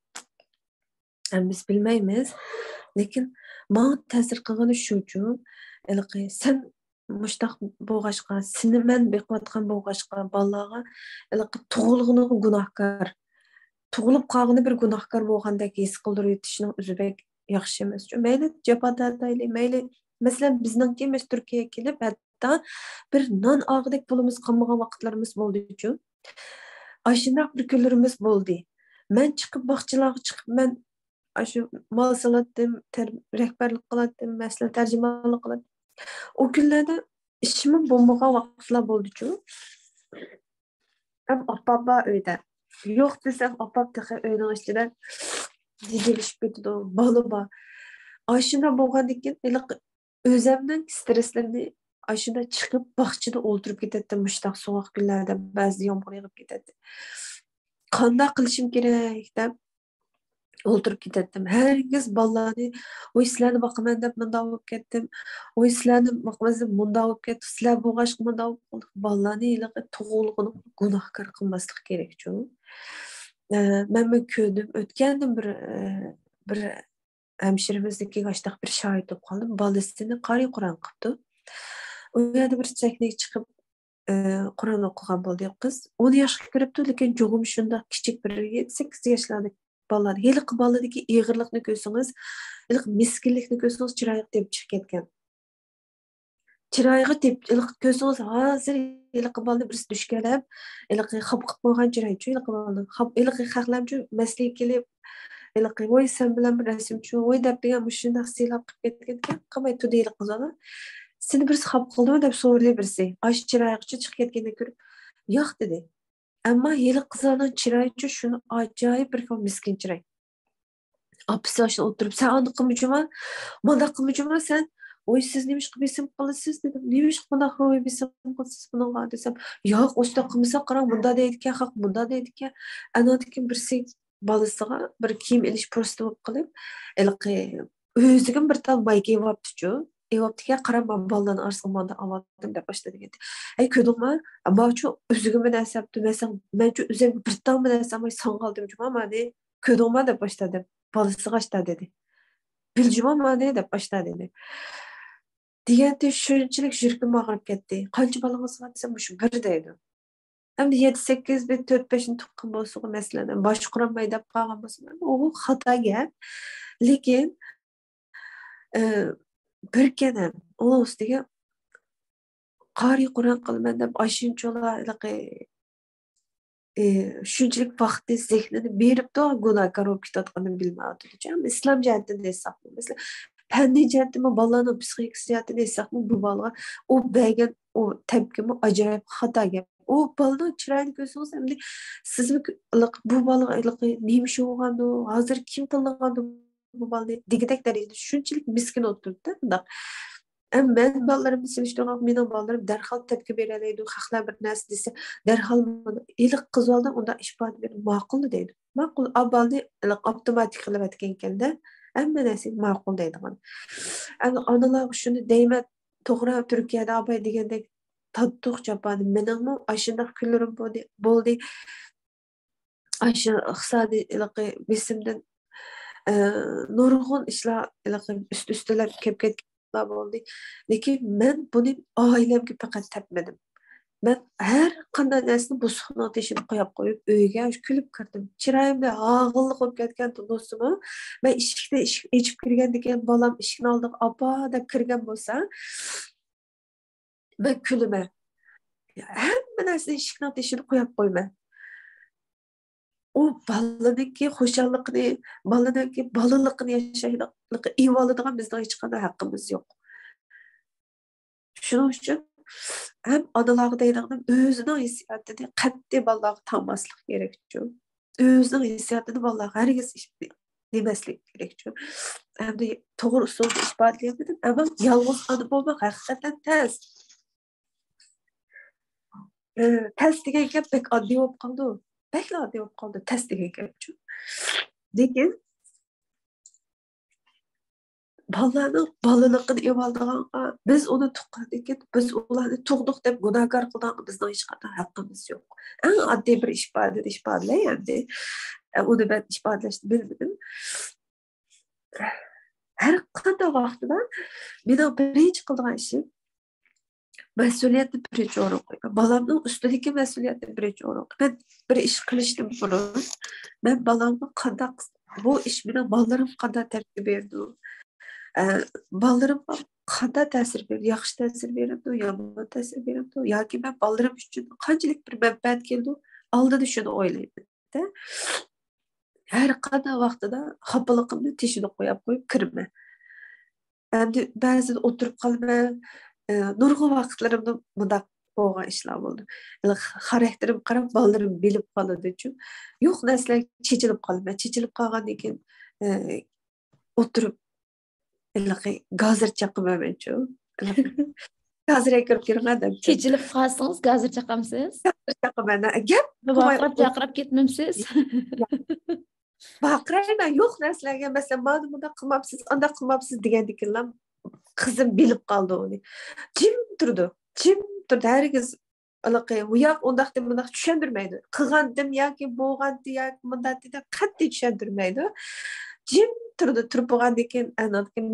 biz bilmaymiz. Lekin bana ta'sir qilgani shuchu, sen mushtaq bo'lg'ashqa, seni men beqiyotgan bo'lg'ashqa bolalarga tug'ilg'ini gunohkor, tug'ilib qolg'ini bir gunohkor bo'lgandek his qildirib yetishning o'zi bek yaxshi emas. Mayli japadadayli, mayli masalan bizningki Turkiyaga kelib hatta bir non ağıdek pulumuz kalmagan vaqtlarımız bo'ldi-chu. Aşınaq bir kunlarimiz bo'ldi. Men chiqib baqchilarga chiqib men shu mal salatdim, rehberlik qilatdim, masalan tarjimonlik qilatdim. O kunlarda ishim bo'lmagan vaqtlar bo'ldi-chu. Appa uyda. Yo'q desam appa uyning ichida didilishib ketdi, bola bor. Aşınaq bo'lgandan keyin o'zimning stresslarni aşında çıkıp bahçede oturup gittim müştak soğuk günlerde bazı yağmur yağıp gittim. Qanday qilishim kerak deb oturup gittim. Herkes ballani o sizlarni boqaman deb munda olib ketdim. O sizlarni boqmasam munda olib ketdim. Sizlar bo'g'ashqa munda olib qoldik. Ballani tug'ilg'ini gunohkor qilmaslik kerak-chu. Men ko'rdim, o'tgandim bir hemşirimizdeki gaçtaq bir şahit bo'lib qoldim. Bolasini qari Qur'on qilibdi. O yerda bir chaklik chiqib Kur'an okugan bo'ldi qiz. 10 yoshga kiribdi, lekin jo'g'im shunda kichik bir 7-8 yoshlarda bolalar. Heliqi boladagi ig'irlikni ko'rsangiz, heliqi miskinlikni ko'rsangiz chiroyi deb chiqib ketgan. Chiroyiga deb ko'rsangiz hozir heliqi bolani birisi dushkalab, heliqi xap qilib qo'ygan chiroyi uchun heliqi bolani. Heliqi xaqlamchi maslik kelib, heliqi voy sen bilan bir rasmchi, voy deb degan mushundaq silab qilib ketgan. Qamay tudi heliqi qizlar. Seni birisi xap qildimi deb so'radi birisi. Ash chiroyigacha chiqib ketganini ko'rib, yo'q dedi. Ammo heli qizlarning chiroyi shuni ajoyib bir miskin chiroy. Apisi yoshda o'tirib, sen uni qilmijima, bunda qilmijima sen, oy siz nemish qilib besim qilasiz dedim. Nemish bunda qilib besim qilasiz bunga desam, yo'q, o'shda qilmasa qarang, bunda deydigan, haq bunda deydigan. Anotiki birisi balasiga bir kiyim ilish prosta bo'lib qilib, ilqi o'ziga bir tal mayga yopdi-chu. Evaptiga qarab baldan arsalmanda avadım deb boshladi dedi. Ay ko'rdingmi? Ammo-chu o'ziga munosabati desam, menchu o'zimga bir tal munosabam son qoldim juma mani. Ko'rdingmi deb boshladi. Balasi g'ashta dedi. Biljuma mani deb boshladi dedi. Deganda shunchalik yuragim og'rib ketdi. Qancha balangiz bor desam, shu bir deydi. Endi 7-8 bir 4-5 tuqqan bo'lsa, masalan, boshqaramay deb qolgan bo'lsa, u xato gap. Lekin bir kenem onun ustiga qari Qur'on qilman deb ashunchalar shunchalik vaqtni zehnini beribdi, gunohkor bo'lib ketayotganini bilmayapti. Islom jihatdan desaq, masalan, fanniy jihatdan bolaning psixikasini desaq, bu bolaga u bergan u tepkimi ajoyib xato gap. U bolaning chiroyini ko'rsangiz, endi siz bu bolaga nima shu bo'lgandi, hozir kim qilgandi bu balani degidek darajada shunchalik miskin o'tirdi-da. Men bolalarımni silishtirib, mening bolalarim darhol tepki beradi, haqlar bir narsa desa, darhol iliq qiz oldim, unda isbot berib ma'qul deydi. Ma'qul abalni avtomatik qilib aytgan ekanda, hamma narsa ma'qul deydigan. Onalar shuni deyman, to'g'ri Turkiyada abay degandek tattuq chapani meningmi ashundaq kunlarim bo'ldi. Ashu iqtisodiy besimdan nurg'un ishlar üst-üstelab kelib ketgan bo'ldi. Lekin men buni oilamga faqat tepmadim. Men har qanday narsani bu suxna teshib qo'yib uyga kulib kirdim. Chiroyimda og'illik bo'lib ketgan do'stim, men eshikda echib kirgandan bolam eshikni oldiga "Apa" deb kirgan bo'lsa, men kulaman. Hamma narsani eshikni teshib qo'yman. O balaniki xo'shallikni, balaniki balalikni yashaydigan, evoladigan bizning hech qanday haqqimiz yo'q. Shuning uchun ham onalarga deydiganim o'zining hissiyotini qat'iy bolalarga tanmaslik kerak-ku. O'zining hissiyotini bolalarga hargiz demaslik kerak-ku. Endi to'g'ri usulda isbotlayapman, ammo yolg'iz ona bo'lmak haqiqatan tez. Tez degan gap pek oddiy bo'lib qoldi. Bekle oddiy bo'lib qoldi, tez degan gapchu. Lekin bolalarning bolaligini evoldiganga biz uni tuqqandan biz ularni tug'dik deb gunohkor qilganga bizning hech qanday haqqimiz yo'q. Eng oddiy bir ifodalay endi. Uni ben ifodalashni bilmadim. Har qanday vaqtida mening birinchi qilgan ishim mas'uliyatni birinchi o'rin qo'ygan. Bolamning ustidagi mas'uliyatni birinchi o'rin qo'ygan. Ben bir ish qilishdan burun men bolamni qanday bu ish bilan bolalarim qanday ta'sir berdi? Bolalarimga qanday ta'sir berdi? Yaxshi ta'sir berdi, yomon ta'sir berdi yoki men bolalarim uchun qanchalik bir manfaat keldi? Oldida shuni o'ylayman-da. Har qanday vaqtida xafaligimni teshib qo'yib kirman. Endi ba'zida o'tirib qolman. Nurg'un vaqtlarimda bundaq bo'lgan ishlar bo'ldi. Xarakterim qarab bolalarim bilib qoladi-chu. Yo'q narsalar chechilib qolman. Chechilib qolgandan keyin o'tirib gazir chaqaman-chu. Gazir kirib kirgan deb. Chechilib qolsangiz gazir chaqamsiz? Chaqaman. Gap chaqirib ketmamsiz? Baqirayman, yo'q narsalarga masalan, "Mana bunda qilmabsiz, unda qilmabsiz" degandikinlar qizim bilib qoldi uni. Jim turdi. Hargiz u yoq undaq deb bundaq tushundirmaydi. Qilgandim yoki bo'lgandi yoki bunday deb qat'iy tushundirmaydi. Jim turib bo'lgandan keyin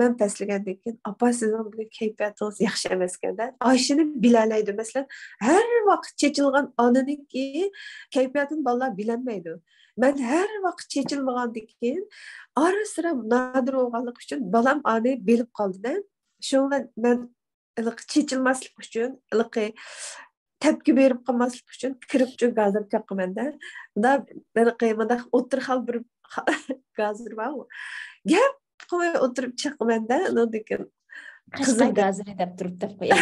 men pastlagandan keyin opa sizning bugun kayfiyatingiz yaxshi emas ekanda oshini bilalaydi masalan har vaqt chechilgan onaniki kayfiyatini bolalar bilolmaydi men har vaqt chechilmagandan keyin ara sira nodir bo'lganlik uchun bolam oni bilib qoldida shunga men chechilmaslik uchun tepki berib qolmaslik uchun kirib gazir chaqimanda bunda o'tir xal bir gazir var gap qo'y o'tirib chaqimanda degan Qashqay gaziri deb turib deb qo'yay.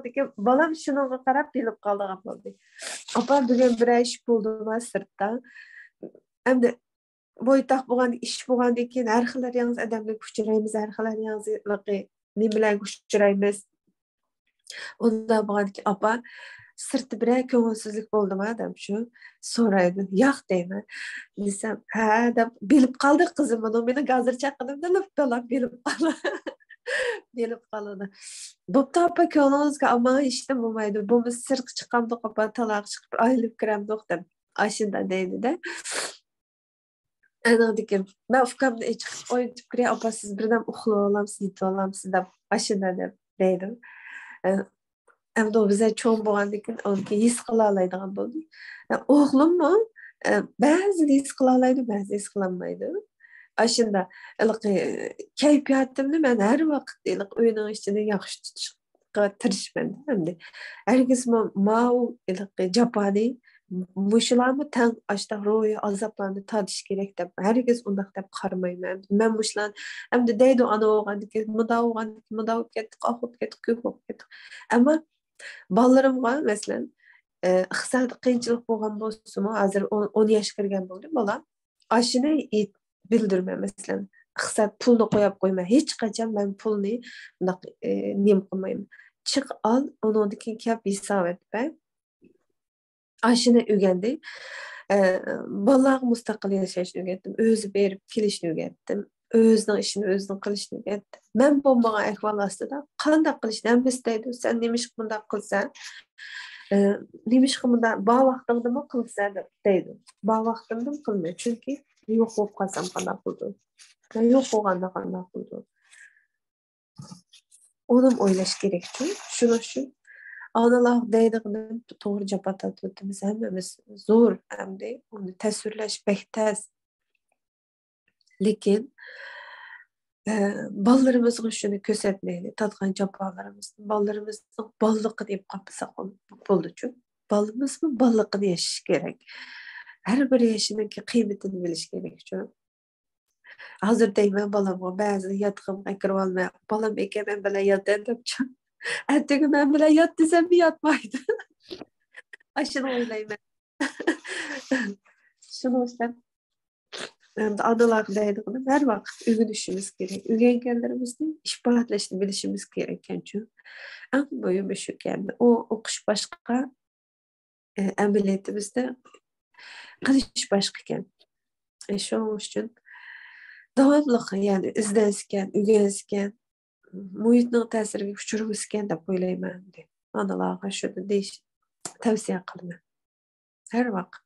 degan bolam shunga qarab bilib qoldigan bo'ldi. Opa bugun bir ish bo'ldimi sirtda. Endi bo'ytaq bo'lgan ish bo'lgandan keyin har xil yangi odamlarga uchraymiz, har xil yangi nimalarga uchraymiz. Unda bo'lganki opa sirti bir ko'ngilsizlik bo'ldimi deb shu so'raydi. Yo'q deyman. Desam, ha deb bilib qoldi qizim. Mana meni gazir chaqirdim deb bolam bilib qoldi. Bilib qoldi. Bo'pti opa ko'ngilingizga ammo hech nima bo'lmaydi. Bu sirq chiqqanda opa taloq chiqib ayilib kiramdiq deb ashunda deydi-da. Ana degan men ukamni chiqib o'yitib kiray opa siz birdan uxlab olamsiz, yetib olamsiz deb ashunda deb deydim. Endi bize çoğun bo'lgandan keyin uniki his qila oladigan bo'ldi. O'g'limmi ba'zi his qila oladi, ba'zi his qila olmaydi. Ashunda kayfiyatimni men har vaqt uyning ichida yaxshi tutishga tirishman. Endi hargiz mau japani mushularni tang ashta ro'yi azoblarni tatish kerak deb hargiz undaq deb qaramayman. Men mushularni endi deydi ana o'g'andan keyin mudav ketdi, qo'rqib ketdi, ko'p bo'lib ketdi. Ammo bolalarımga mesela iqtisodiy qiyinchilik bo'lgan bo'lsa-mu, hozir 10 yoshga kirgan bo'ldi bolam. Ashini bildirma mesela iqtisod pulni qo'yib qo'yma. Hech qachon men pulni bundoq nim qilmayman. Chiq al, undan keyin kelib hisob etma. Ashini o'rgandim. Bolalarga mustaqil yashashni o'rgatdim. O'zi berib kelishni o'rgatdim. Özünün işini özünün qilishni o'rgatdi. Men bo'lmagan ahvol ostida qanday qilishni ham istaydi. Sen nemish bunda qilsan, nemish bunda ba vaqtingda qilsa deydi. Ba vaqtimda qilmay, chunki yo'q bo'lib qolsam qanday qildi. Men yo'q bo'lganda qanday qildi. O'zim o'ylash kerak-ku. Shuning uchun analar deydig'ini to'g'ri javob topib hammamiz zo'r hamda uni tasvirlash bektas. Lekin bolalarımızın şunu kösetmeyli, tatgan capalarımızın, bolalarımızın ballıqı deyip kapısa oldu çünkü. Balımız mı ballıqını yaşış gerek. Her bir yaşındaki kıymetini biliş gerek çünkü. Hazır deymen balamı, bazı yatqım akırı olmaya, balam eke ben bile yat edip çünkü. Erteki ben bile yat desem bir yatmaydı. Aşını oylayım. Şunu olsam. Analar deydiğini her vakit öğünüşümüz gerek. Öğrengenlerimizde işbahatlaşını bilişimiz gereken çünkü. En mühimi şu yani o okuş başka ameliyatimizde kılış başkayken. Şu için devamlı yani izlensken, öğrensken, muhitinin tesirine uçurmasken de böyleyim de. Analarga şöyle tavsiye kılma. Her vakit.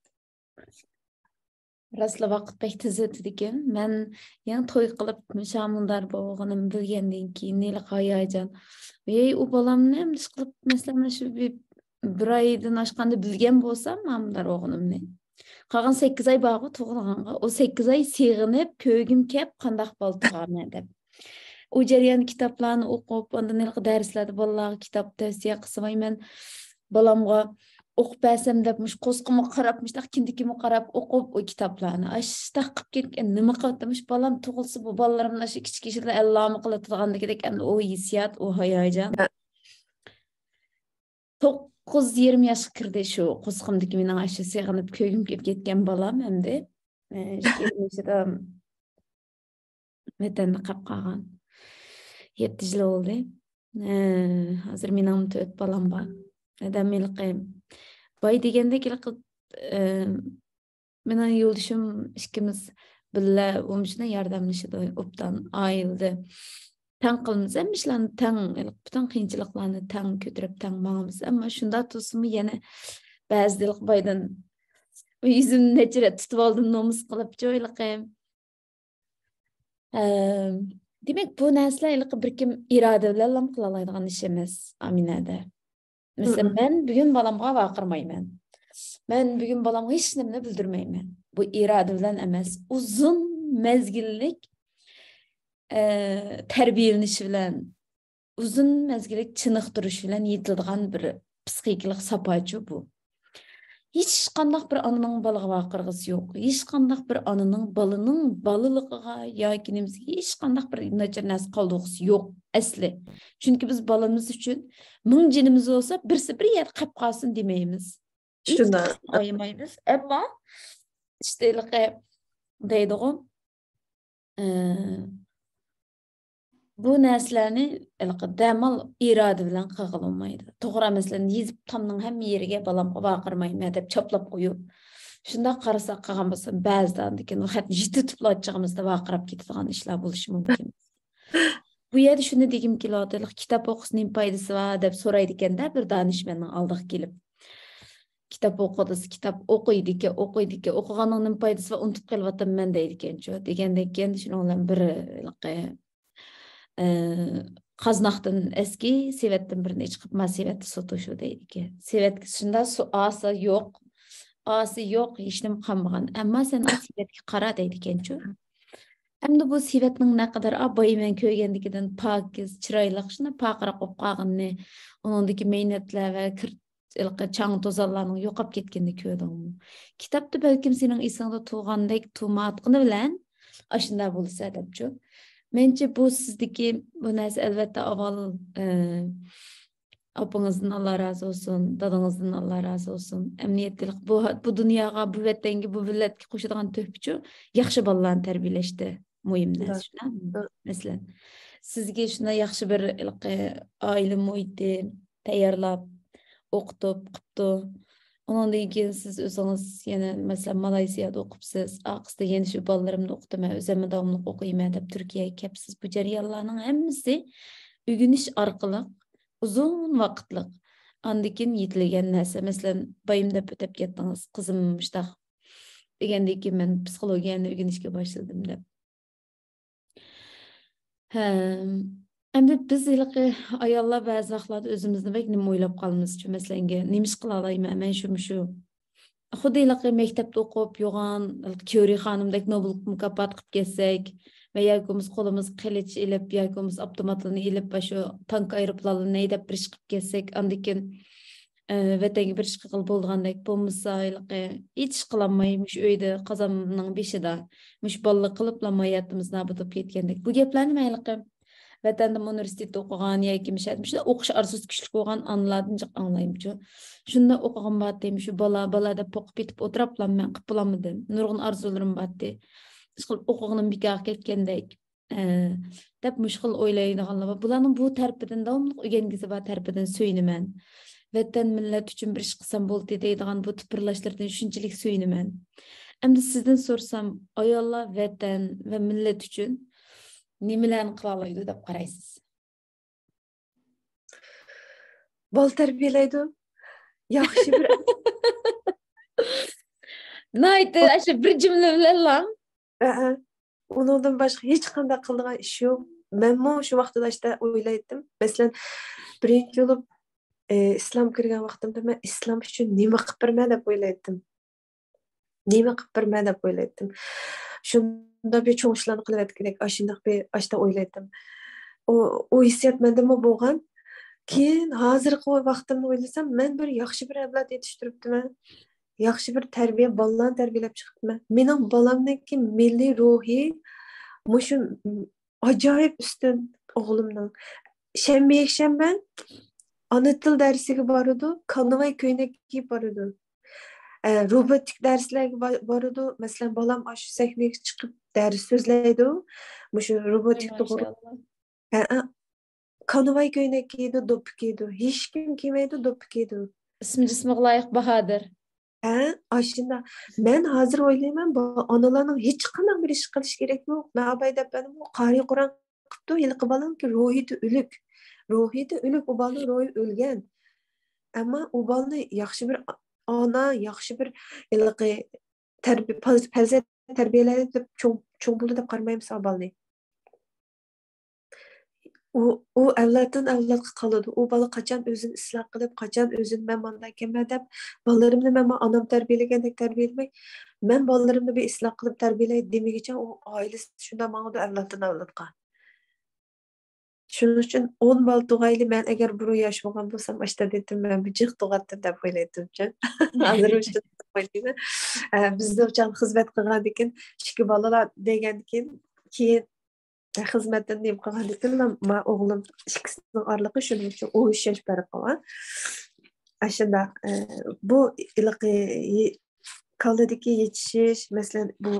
Rasla vaqt pek tez o'tadigan. Men yana to'y qilib mushamildar bo'lganimni bilgandan keyin neli hayajon. Ey u bolamni ham ish qilib masalan shu bir oydan oshganda bilgan bo'lsam, mamlar o'g'limni. Qolgan 8 oy bog'i tug'ilganga, o 8 oy seg'inib, ko'gim kep qandaq bo'ltirgan deb. O jarayon kitoblarni o'qib, ondan neli darslarda bolalarga kitob tavsiya qilsam, men bolamga o'qib bersem debmiş, qo'sqimga qarabmış, kindikimga qarab o'qib o kitoblarni. Ashta qilib ketgan, nima qilibmish bolam tug'ilsa bu bolalarimni shu kichik ishlar Allohni qilaturgandek endi o hissiyat, o hayajon. 9-20 yoshga kirdi shu qo'sqimdagi mening ashu seg'inib ko'gim kelib ketgan bolam endi. Ishda vatanda qolib qolgan. 7 yil bo'ldi. Hozir mening 4 bolam bor. Adamiyliqim. Bay degende qilib mening yo'ldoshim ikkimiz billa o'mishni yordamlashadi, obdan ayildi. Tang qilamiz, ham ishlarni tang, butun qiyinchiliklarni tang ko'tarib tang mangamiz. Ammo shunda to'simi yana ba'zilik baydan Yüzümni neçire tutup aldım nomus kılıp joyliqim. Demek bu narsalar bir kim irade bilen qila oladigan ish emas, Aminada. Mesela ben bugün balamga vaqirmayman. Ben bugün balamga hech nimani bildirmayman. Bu irade bilen emas. Uzun mezgillik tarbiyalanish bilen, uzun mezgillik chiniqtirish bilen yetiladigan bir psixikalik sapachu bu. Hiç qandaq bir ananın balığı vaqırğısı yok. Hiç qandaq bir ananın balının balılığına yoki nimsiga hiç qandaq bir nachar narsa qaldığısı yok asli. Çünkü biz balamiz üçün ming jinimiz olsa birisi bir yer qap qalsın demaymiz. Hiç Şuna. ayımaymiz. Ama işte deydiğim bu narsalarni damal irade bilen qagılmaydı. Toğra mesela yezip tamның hem yeriga balamga vaqirmayman deb çoplap qo'yib. Shunda qarasak qilgan bo'lsam ba'zidan degan u xat jiddiy tutlayotganimizda vaqirab ketadigan ishlar bo'lishi mumkin. Bu yerda shuni degim keladi, kitob o'qishning foydasi va deb so'raydi ekanda bir danishmandning oldiga kelib. Kitap o'qidis, kitap o'qiydi-ki, o'qiganning nima foydasi va unutib qolyapman deydi ekan-chu. Degandek keyin shuni bilan bir qaznaqdan eski sevetdan birini chiqib ma sevetni sotuşu deydi ki. Sevet shunda ası yo'q. Ası yo'q, hech nima qolmagan. Ammo sen o sevetga qara deydi ekan-chu. Endi bu sevetning naqadar aboyman ko'rgandikidan pokiz, chiroyli shuni paqiraq bo'lib qolganini, uningdagi mehnatlar va chang to'zonlarning yo'qolib ketganini ko'rdingmi? Kitobda balkim sening esingda tug'andek tumatqini bilan ashunda bo'lsa debchu. Menimcha bu sizdeki bu narsa albatta avval opanızdan Allah razı olsun, dadınızdan Allah razı olsun. Emniyetlilik bu dunyoga, bu vatanga, bu millatga qo'shadigan töhfəçü yaxshi bolalarni tarbiyalashda muhim narsa shuna. Masalan, sizga shuna yaxshi bir oila muhiti tayyorlab, o'qitib, qilibdi. Ondan keyin siz o'zingiz yana masalan Malayziyada o'qibsiz, aqsda yana shu bolalarimni o'qitaman, o'zimni davomli o'qiyman deb Turkiyaga kelibsiz. Bu jarayonlarning hammasi o'rganish orqali uzun vaqtliq andikin yetilgan narsa. Masalan, bayim deb o'tib ketdingiz, qizim mushtaq degandek keyin men psixologiyani o'rganishga boshladim deb. Endi biz ayollar ba'zi vaqtlarda o'zimizni bek nima o'ylab qolamiz. Masalan, nima ish qila olmayman, men shu xuddi maktabda o'qib yo'g'on Kyori xonimdek Nobel mukofot qilib kelsak va yoki qo'limiz qilich ilib yoki avtomatlarni ilib va shu tank aeroplanlarini haydab bir ish qilib kelsak, andikin vatanga bir ish qilib bo'lgandek bo'lmasa, hech qilolmay mush uyda qozonning beshida mush balla qilib hayotimizni nobud ketgandek. Bu gaplarni mayliqim vatanda universitetda o'qigan yoki shunda o'qish orzusi kuchli bo'lgan onlardan jiq anglaymichu. Shunda o'qigan batdi, shu bola deb o'qib ketib o'tiribman, men qilib bo'lmadim. Nurg'un orzularim batdi. Ishqilib o'qiganim bekor ketgandek. Deb mushkil o'ylaydiganlar va bularning bu tarafidan davomli o'rgangisi va tarafidan so'yinaman. Vatan millat uchun bir ish qilsam bo'ldi deydigan bu tipirlashlardan shunchalik so'yinaman. Endi sizdan so'rsam, ayollar vatan va millat uchun nimalarni qila oladi deb qaraysiz? Bol tarbiyalaydi. Yaxshi bir Naydi, aşı bir cümle bilan lan. Ondan boshqa hech qanday qiladigan ish yo'q. Men shu vaqtida işte o'ylaydim. Masalan, birinchi bo'lib islom kirgan vaqtimda men islom uchun nima qilib berman deb o'ylaydim. Nima qilib berman deb o'ylaydim. Shunda bir cho'ng ishlarni qilayotgandek, ashundoq bir ashta o'ylaydim. O hissiyat menda bo'lgan. Keyin hozirgi vaqtimni o'ylasam, men bir yaxshi bir avlod yetishtiribman. Yaxshi bir tarbiya bolalarni tarbiyalab chiqibman. Mening bolamniki milliy ruhi mushu ajoyib ustun o'g'limning. Shanba ana til darsiga boradi, konvoy ko'ylak kiyib boradi. Robotik darslarga boradi. Masalan, bolam shu sahnaga chiqib dars so'zlaydi. Mushu robotik konvoy ko'ylak kiydi, do'ppi kiydi. Hech kim kiymaydi, do'ppi kiydi. Ismi loyiq Bahodir. Aslında ben hazır oylayman, analarning hech qanday bir ish qilish kerak yo'q. Men abay deb bu qari Qur'on qilibdi, yilqi bolam ki ruhiyati o'lik. Ruhiyati o'lik, u bola ruhi o'lgan. Ammo u bolani yaxshi bir ana yaxshi bir farzand tarbiyaladi deb cho'ng bo'ldi deb qaramaymiz bolani. U avloddan avlodga qoladi. U bola qachon o'zini isloh qilib, qachon o'zini men bunday ekanman deb bolalarimni men onam tarbiyalagandek tarbiyalamay, men bolalarimni bir isloh qilib tarbiyalay demagicha u oilasi shunday mangdi avloddan avlodga. Shuning uchun 10 bola tug'ayli men agar bir yosh bo'lgan bo'lsam, ashta dedim men bir jiq tug'atdim deb o'ylaydim. Hozir o'sha o'ylayman. Bizda uchun xizmat qilgandan keyin ikki bolalar degandan keyin xizmatdan nima qilgandan keyin men o'g'lim ikkisining oraliqi shuning uchun 13 yosh farq bor. Ashunda bu kaldagi yetishish, masalan bu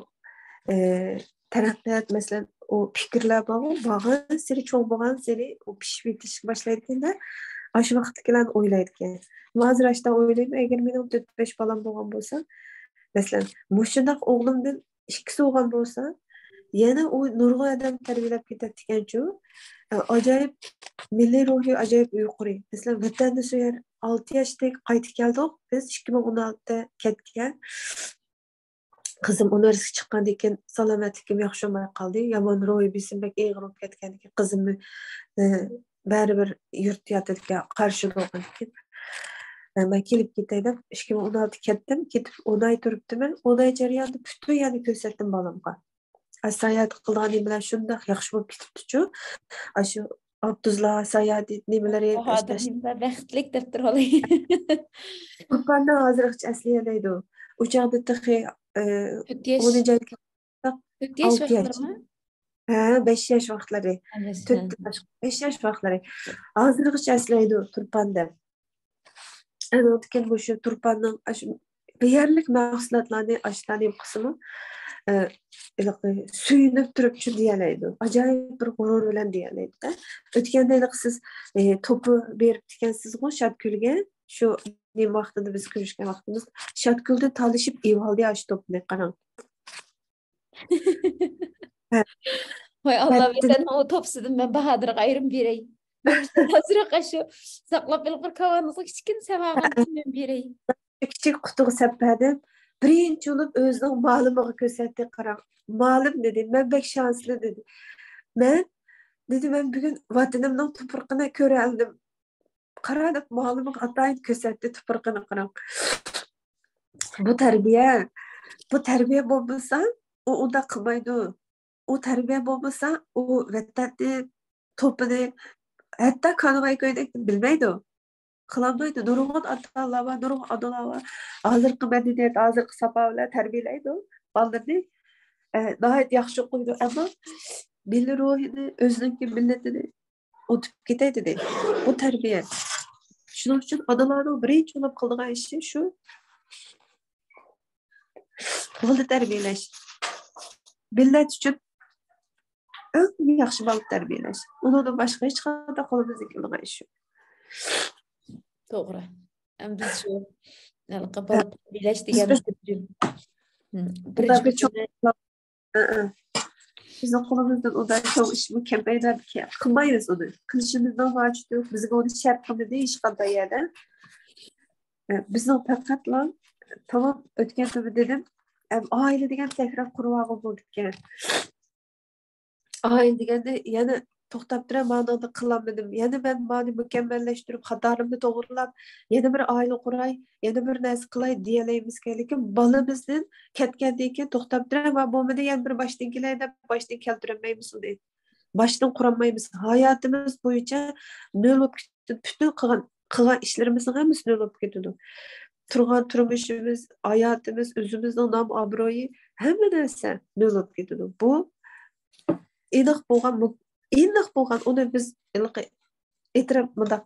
taraqqiyot, masalan o fikrlar bağın seri çoğ bağın seri o pişip yetişik başlayırken aşı vakitkilen oylayırken. Bazı yaşta oylayayım eğer benim 4-5 balam boğan bolsa mesela muşundak oğlumdan ikisi oğlan bolsa yana o nurgul adam terbiyelep giderken çoğu acayip milli ruhu acayip yukarı. Mesela vatanda söyler 6 yaşta kayıt geldik biz 2016'da ketken. Kızım üniversiteye çıkkandan keyin salomatligim yaxshi bo'lmay qoldi. Yomon ro'y besim bek eg'ir bo'lib ketgandan keyin qizimni baribir yurt yotadiga qarshi bo'lgan keyin men kelib ketay deb 2016 ketdim. Ketib 10 oy turibdiman. 10 oy jarayonida butun yana ko'rsatdim bolamga. Sayat qilganim bilan shunday yaxshi bo'lib ketibdi-chu. Shu Abduzla sayat nimalar hozir nimlar baxtlik deb turolay. Qurbandan hozirgacha asliyalaydi. U chaqda tixi 4 yaş. 10 yaş 4 yaş vaqtlar mı? 5 yaş vaqtları. 5 yaş vaqtları. Hozirgacha aslaydi turpanda. Anotken bu shu turpanning bir yerlik mahsulotlarni ashtaning qismi suyunib turib shu deyalaydi. Ajoyib bir g'urur bilan deyalaydi. O'tganda siz to'pi berib ekansiz-ku Shatkulga. Shu nima vaqtida biz ko'rishgan vaqtimiz Shatkulda talishib evaldi ash to'pni qarang. Voy Allah vatan o topsidim ben Bahadır'a ayrım bireyim. Hazırqa şu saqlab bilqir kavanızga kichkin savag'an men bereyim. Kichik qutiga sapadim. Birinchi bo'lib o'zining ma'lumiga ko'rsatdi, qarang. Ma'lum dedi, men bek shansli dedi. Men bugun vatanimning tuproqini ko'ra oldim. Qarab ma'lumiga atayin ko'rsatdi tuproqini qarang. Bu tarbiya bo'lmasa, u unda qilmaydi. U tarbiya bo'lmasa, u vatanni to'pini hatta kanavay koyduk bilmeydi o. Kılamaydı. Nurg'un atalar var, nurg'un onalar var. Hozirgi madaniyat, hozirgi sapolar tarbiyaleydi o. Ballarni nihoyat yaxshi qo'ydi, ammo milli ruhini, o'zining millatini o'tib ketaydi dedi. Bu tarbiya. Shuning uchun onalarning birinchi bo'lib qilgan ishi shu. Bola tarbiyalash. Millat uchun yaxshi bola tarbiyalash. Undan boshqa hech qanday qo'limizdan kelgan ish yo'q. To'g'ri. Biz shu qabul bilash deganimiz bizning qo'limizdan undan çok ish mükemmel qilmaymiz uni. Qilishimizdan vojib yo'q. Bizga uni shart qildi hech qanday yerda. Bizning faqatla tamam o'tgan turib dedim. Oila degan takrar qurvog'i bo'ldi ekan. Oila deganda yana to'xtab tura ma'noda qilolmadim. Yana men ma'ni mukammallashtirib, xatolarni to'g'rilab, yana bir oila quray, yana bir narsa qilay deyalaymiz lekin bolamizdan ketgandan keyin to'xtab tura va bo'lmadi yana bir boshdan kelay deb boshdan keltirmaymiz uni. Boshdan qurolmaymiz. Hayotimiz bo'yicha nol bo'lib ketdi. Bütün qilgan ishlarimizning hammasi nol bo'lib ketdi. Turgan turmushimiz, hayotimiz, o'zimizning nom obro'yi hamma narsa nol bo'lib ketdi. Bu aniq bo'lgan uni biz e'tirof mundaq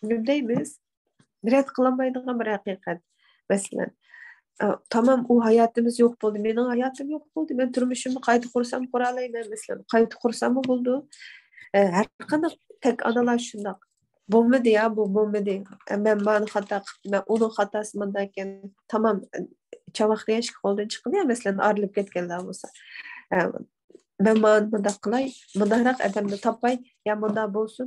nima deymiz? Rad qilolmaydigan bir haqiqat. Masalan, tamam u hayotimiz yo'q bo'ldi. Mening hayotim yo'q bo'ldi. Men turmushimni qayta qursam qura olmayman. Masalan, qayta qursam bo'ldi. Har qanday tek onalar shundoq. Bo'lmadi ya, bu bo'lmadi. Men mani xato qildim. Uning xatosi bunday ekan. Tamam, chavaqda yashik qo'ldan chiqdi. Masalan, arilib ketganlar bo'lsa. Ben bunda qilay, bundaroq adamni topay, ya bunda bo'lsin.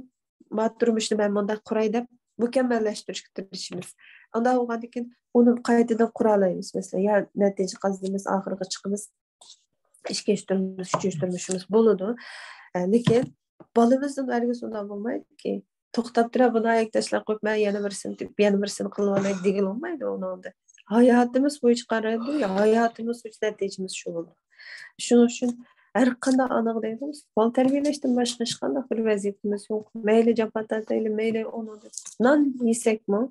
Ma turmushni men bunda quray deb mukammallashtirishga tirishimiz. Anda bo'lgandan keyin uni qaytadan qura olamiz. Masalan, ya natija qazimiz oxiriga chiqamiz. İşke iştirimiz, üçüncü iştirmişimiz buludu. Lekin balamızdan vergisi ondan olmaydı ki. To'xtab turib buni ayaktaşlar qo'yib men yana birisini qilib olay degan olmaydi onda. Hayotimiz bo'yicha qaraydi, hayotimiz bo'yicha natijamiz shu bo'ldi. Shuning uchun har qanday onaga deymiz, bola tarbiyalashdan boshqa hech qanday bir vaziyatimiz yo'q. Mayli jafo tortaylik, mayli onu non yesakmi,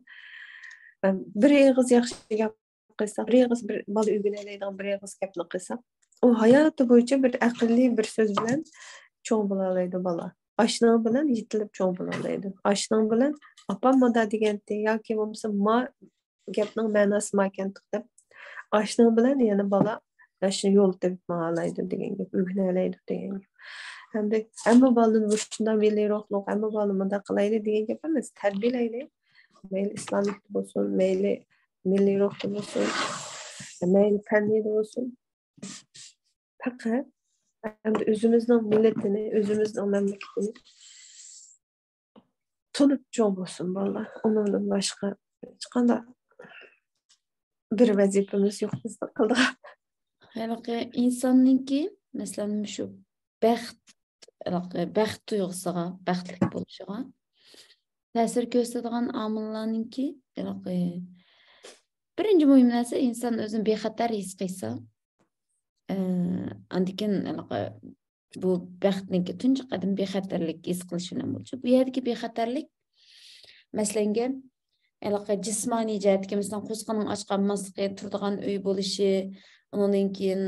bir og'iz yaxshi gap qilsak, bir og'iz bir bola o'rganadigan bir og'iz gapni qilsak, o hayoti bo'yicha bir aqlli bir so'z bilan cho'ng bo'la oladi bola. Aşının bilan yetilib cho'ng bo'la oladi. Aşının bilan opam moda deganda yoki bo'lmasa ma gapning ma'nosi ma ekan deb aşının bilan yana bola shu yo'l tepib oladi degan gap, o'rganadi degan gap. Hamma bolani shundan milliroqliq, hamma bola moda qilaydi degan gap emas, tarbiyalaydi. Mayli islomlik bo'lsin, mayli milliroq bo'lsin, mayli fanli bo'lsin. Faqat özümüzün milletini, özümüzün memleketini tutup çoğun olsun valla. Ondan başka çıkanda bir vazifemiz yok biz de kaldık. Yani insanınki mesela şu baxt tuyg'usiga, baxtli bo'lishiga ta'sir ko'rsatadigan omillarninki birinchi muhim narsa inson o'zini bexatar his qilsa, andikin bu baxtniki tunji qadim bexatarlik his qilish bilan bo'ladi. Bu yerdagi bexatarlik masalan jismoniy jihatga masalan qo'sqonning ochgan masligi, turadigan uy bo'lishi, undan keyin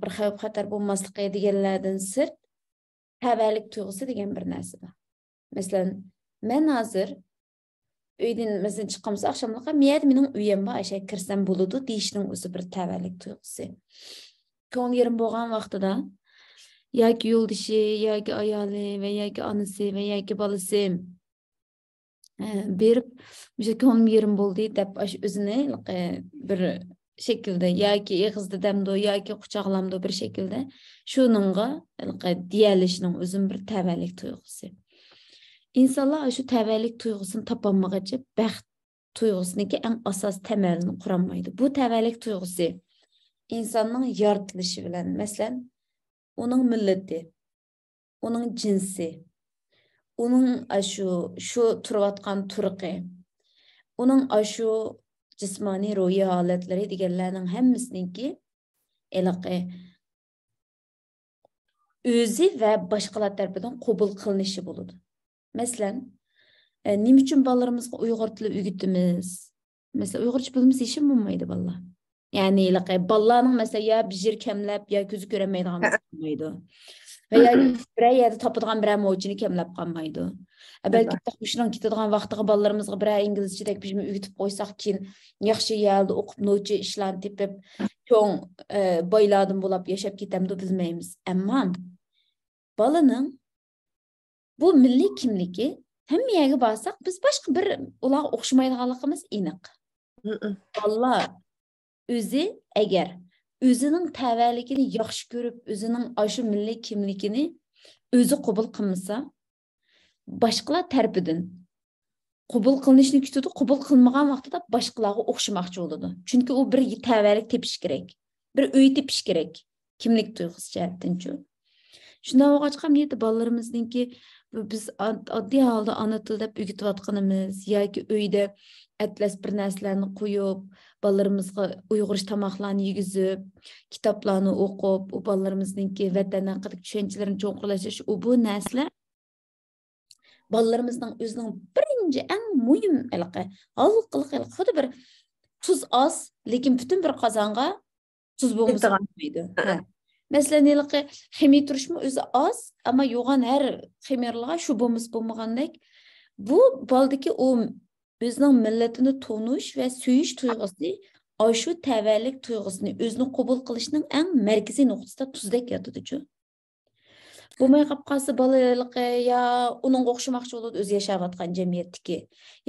bir xavf xatar bo'lmasligi deganlardan sirt tavallik tuyg'usi degan bir narsa bor. Masalan, men hozir uydan masalan chiqqanimsa oqshomliqa mening uyim bor, asha kirsam bo'ladi deyishning o'zi bir tavallik tuyg'usi. Ko'ngil yerim bo'lgan vaqtida yoki yo'ldoshi, yoki ayoli va yoki onasi va yoki bolasi berib o'sha ko'ngil yerim bo'ldi deb o'zini bir şekilde yoki eg'izda damdo yoki quchoqlamdo bir şekilde shuningga diyalishning o'zim bir tavallik tuyg'usi. İnsanlar şu tavallik tuyg'usini topolmag'acha baxt tuyg'usiniki eng asos temelini quramaydi. Bu tavallik tuyg'usi insonning yaratilishi bilan, masalan, uning millati, uning jinsi, uning shu turayotgan turqi, uning shu jismoniy ruhiy holatlari deganlarning hammasiniki o'zi va boshqalar tomonidan qabul qilinishi bo'ladi. Masalan, nima uchun bolalarimizga Uyg'ur tili o'rgatamiz? Masalan, Uyg'urcha bilmasa ish bo'lmaydi bolalar. Ya'ni bolalarning masalan ya bijir kamlab ya ko'zi ko'rmaydigan bo'lmaydi. Va ya bir yerda topadigan bir mavjini kamlab qolmaydi. Belki o'shaning ketadigan vaqtiga bolalarimizga bir inglizchadek bir o'rgatib qo'ysak keyin yaxshi yerda o'qib nocha ishlarni tepib cho'ng boylardan bo'lib yashab ketamdi bilmaymiz. Ammo bolaning bu milliy kimligi hamma yerga borsak biz boshqa bir ularga o'xshamaydiganligimiz aniq. Bolalar o'zi agar o'zining tavalligini yaxshi ko'rib, o'zining shu milliy kimligini o'zi qabul qilmasa, boshqalar tarafidan qabul qilinishni kutadi, qabul qilmagan vaqtida boshqalarga o'xshamoqchi bo'ladi. Chunki u bir tavallik tepish kerak, bir uy tepish kerak, kimlik tuyg'usi jihatdan-chu. Shundan o'g'achqam yeti bolalarimizningki biz oddiy holda ona til deb o'rgatayotganimiz yoki uyda atlas bir narsalarni qo'yib, bolalarimizga Uyg'ur tomoqlarni yegizib, kitoblarni o'qib, u bolalarimizning vatan haqidagi tushunchalarini cho'nqurlashish, bu narsalar bolalarimizning o'zining birinchi eng muhim xuddi bir tuz oz, lekin butun bir qozonga tuz bo'lmaydi. Masalan, ximiy turishmi o'zi oz, ammo yo'g'on har xamirlarga shu bo'lmagandek, bu boldagi u o'zining millatini tonish va suyish tuyg'usi, shu tavallik tuyg'usini o'zini qabul qilishning eng markaziy nuqtasida tuzdek yotadi-chu. Bo'lmay qolib qolsa bolalarga ya uning o'xshamoqchi bo'ladi o'zi yashayotgan jamiyatdagi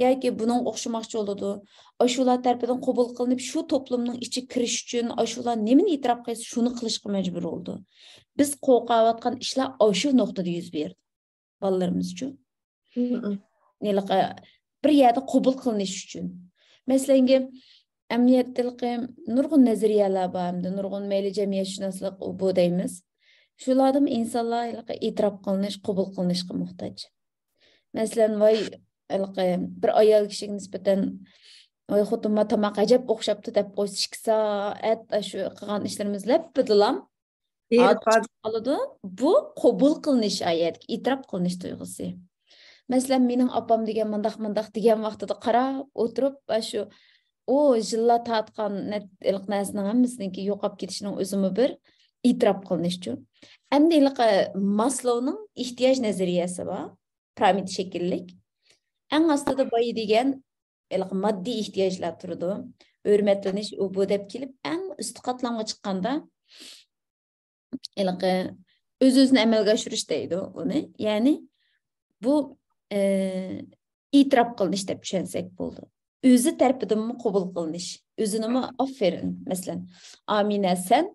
yoki buning o'xshamoqchi bo'ladi. Shular tarafidan qabul qilinib shu to'plamning ichiga kirish uchun shular nimani e'tirof qilsa shuni qilishga majbur bo'ldi. Biz qo'rqayotgan ishlar shu nuqtada yuz berdi bolalarimiz uchun. Bir yerda qabul qilinish uchun. Mesela emniyetlilik nurgun nezariyalar var, nurgun meyli cemiyetşünaslık bu deymiz. Şulardım insanlar itiraf kılınış, qabul kılınışqa muhtaç. Mesela vay bir ayal kişiga nispeten oy xotinma tamaq ajab o'xshabdi deb qo'ysa 2 soat shu qilgan ishlarimiz lab bidilam. Qoladi. Bu qabul qilinish ayet, itiraf qilinish tuyg'usi. Mesela mening opam degan mundaq degan vaqtida qarab o'tirib shu o jilla tatqan narsani hammasininki yo'qolib ketishining o'zimi bir itiraf qilinish uchun. Endi Maslow'ning ehtiyoj nazariyasi bor, piramid shakllik. Eng ostida boyi degan moddiy ehtiyojlar turadi. Hurmatlanish u bu deb kelib, eng usti qatlamga chiqqanda o'z-o'zini amalga oshirish deydi uni. Ya'ni bu itiraf qilinish deb tushunsak bo'ldi. O'zi tarafidan qabul qilinish, o'zini aferin. Masalan, Amina sen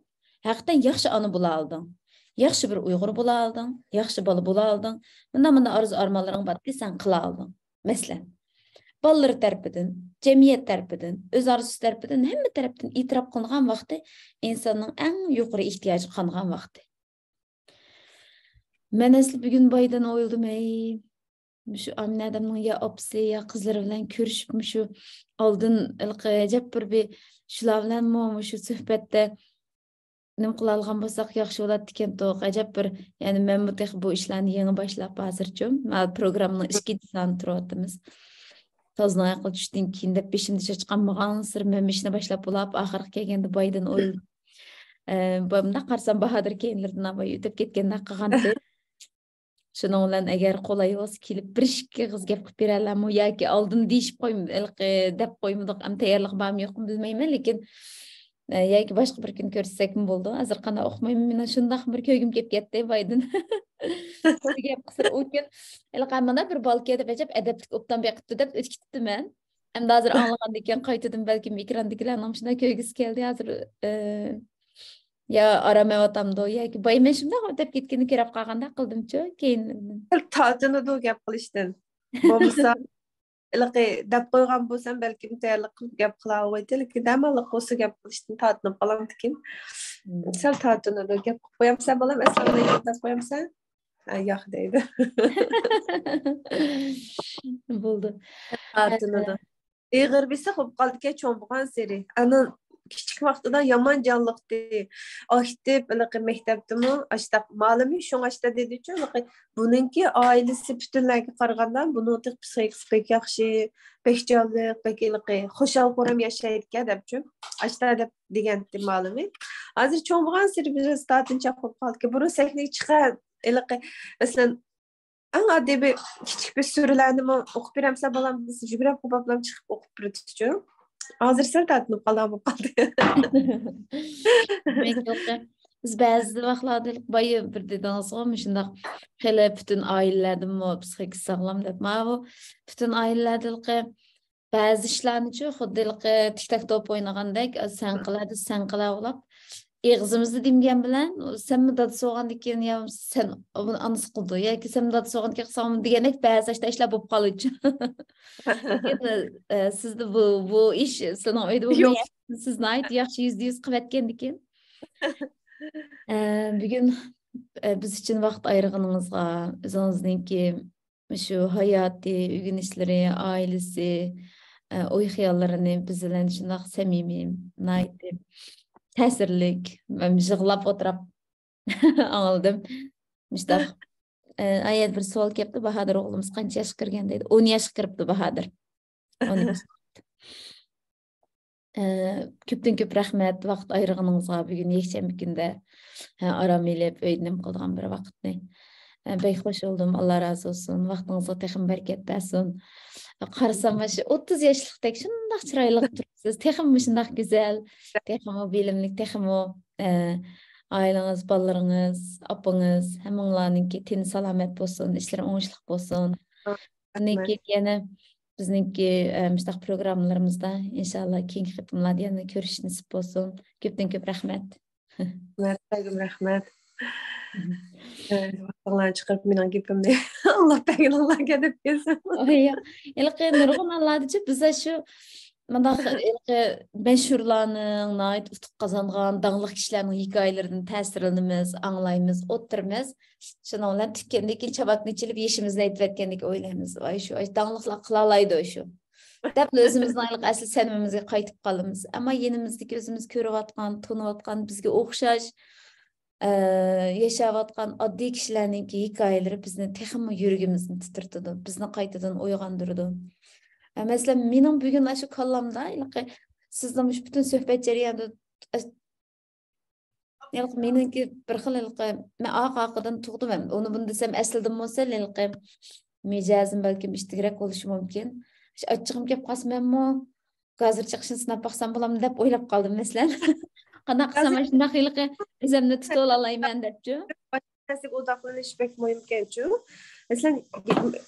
haqiqatan yaxshi ona bo'la olding. Yaxshi bir Uyg'ur bo'la olding, yaxshi bola bo'la olding. Bunda arzu armonlaring bor, sen qila olding. Masalan, bolalar tarafidan, jamiyat tarafidan, o'z arzusi tarafidan, hamma tarafdan itiraf qilingan vaqti insonning eng yuqori ehtiyoji qangan vaqti. Men asli bugun boydan o'yladim, şu Amine adamның ya opsi ya qizlari bilan ko'rishib shu oldin ajab bir shular bilan shu suhbatda nim qila olgan bo'lsak yaxshi bo'ladi ekan to'q ajab bir ya'ni men bu ishlarni yangi boshlab hozircha programmaning 2-sonini turyapmiz. Tozna aql tushdan keyin deb beshimda chiqqanmagan sir men ishni boshlab bo'lib oxirgi kelganda boydan o'yladim. Bunda qarsam Bahodir keyinlardan aboy o'tib ketganda qilganda Şunun bilan agar qolay bo'lsa kelib bir ikki qiz gap qilib berarlarmi yoki oldin deyishib deb qo'ymadik ham tayyorlik bormi yo'qmi bilmayman lekin yoki boshqa bir kun ko'rsakmi bo'ldi hozir qanday o'qimayman men shundoq bir ko'ygim kelib ketdi boydin gap qisir u kun mana bir balka deb ajab adablik o'pdan beqibdi deb o'tkitdiman endi hozir anglagandan keyin qaytadim balkim ekrandagilarning shunday ko'ygisi keldi hozir ya aramayotамды yoki boyman shundoq o'tib ketgani ko'rib qolganda qildimchu keyin tatini gap qilishdan bo'lmasa deb qo'ygan bo'lsam balkim tayyorlik qilib gap qila olmaydi lekin damalliq bo'lsa gap qilishdan tatinib qolamdikin sal tatini gap qilib qo'yamsan bolam assalomu alaykum deb qo'yamsan yo'q deydi bo'ldi tatini ig'ir bilsa xo'p qoldiga cho'ng bo'lgan seri ana kichik vaqtida yomon jonliqdi aktiv maktabdimi ashtaq ma'lumi sho'ngashda dedichu buningki oilasi butunlarga qaraganda buni psixikasi pek yaxshi pek jonliq pek xushal ko'ram yashaydi debchu ashta deb degandi ma'lumi hozir cho'ng bo'lgan siri biz statincha qo'yib qoldik buni sahnaga chiqar masalan eng oddiy bir kichik bir suralarni o'qib beramsa bolam desa yugurib qoplam chiqib o'qib turadichu hozir sal tatminib qoldi biz ba'zi vaqtlarda boya bir dedingizmi shundoq hali butun oilalarda psixik sog'lom deb bu butun oilalarda ba'zi ishlarnichu xuddi tiktak to'p o'ynagandek sen qilaverib eg'zimizni demgan bilan sen dad so'g'andan keyin ya sen buni anisi qildi yoki sen dad so'g'andan keyin qilsam degandek ba'zi ishlar bo'lib qoluvchi sizda bu ish sizning uyda bo'lmayapti sizni ayt yaxshi %100 qilayotgandan keyin bugun biz uchun vaqt ayirganingizga o'zingizningki shu hayotiy o'rganishlari oilasi o'y xiyollarini biz bilan shundoq samimiy ta'sirlik yig'lab o'tirib oldim mushtaq ayet bir savol kelibdi Bahodir o'g'limiz qancha yoshga kirgan deydi 10 yoshga kiribdi Bahodir ko'pdan ko'p rahmat vaqt ayirganingizga bugun yakshanba kunda aram elib o'ynim qilgan bir vaqtni bek xush oldum Alloh razı olsun vaqtingizga texim barakat bersin qarasam shu 30 yoshlikdek shundoq chiroyli turibsiz texim shundoq go'zal texim bilimli texim ailangiz bolalaringiz opangiz hammanglarninki tini salomat bo'lsin ishlari o'ngishli bo'lsin yana bizningki mustaq programmalarimizda inshaalloh keyingi qitimlarda yana ko'rish nasib bo'lsin ko'pdan ko'p rahmat rahmat vaqtlarni chiqarib mening gapimni Alloh taololarga deb bersin nurg'un allohgacha biz shu Mındaq məşhurlarning, nəhayət utuq qazanğan, dağlıq kişilərinin hekayələrindən təsirlənimiz, anlayımız, oturmuz. Şunun bilan tükəndiki çabakni içilib yeşimizni aytıb etgəndek oylaymiz. Ay şu, ay dağlıqlar qıla alaydı şu. Dəp özümüzün aylıq əsl sənimimizə qayıtıb qalımız. Amma yenimizdeki özümüz görüb atqan, tunub atqan, bizə oxşaş yaşayatqan addi kişilərinin hekayələri bizni texmi yürüyüşümüzni titirtidi, bizni qaytadan oygandırdı. Mesela benim bugün şu kallamda sizden bütün söhbət jarayonida meniki bir xil men aqaqidan tug'dim. Onu bunu desem əslida bo'lsa, mijazim balkim ishtirak bo'lishi mumkin. Achchig'im kelib qolsa, menmi hozir chiqishni sinab baqsam bo'lammi deb o'ylab qoldim masalan. Qanday qilsam shunday o'zimni tuta olmayman debchi. Nasib odaklanish pek mumkinchu. Mesela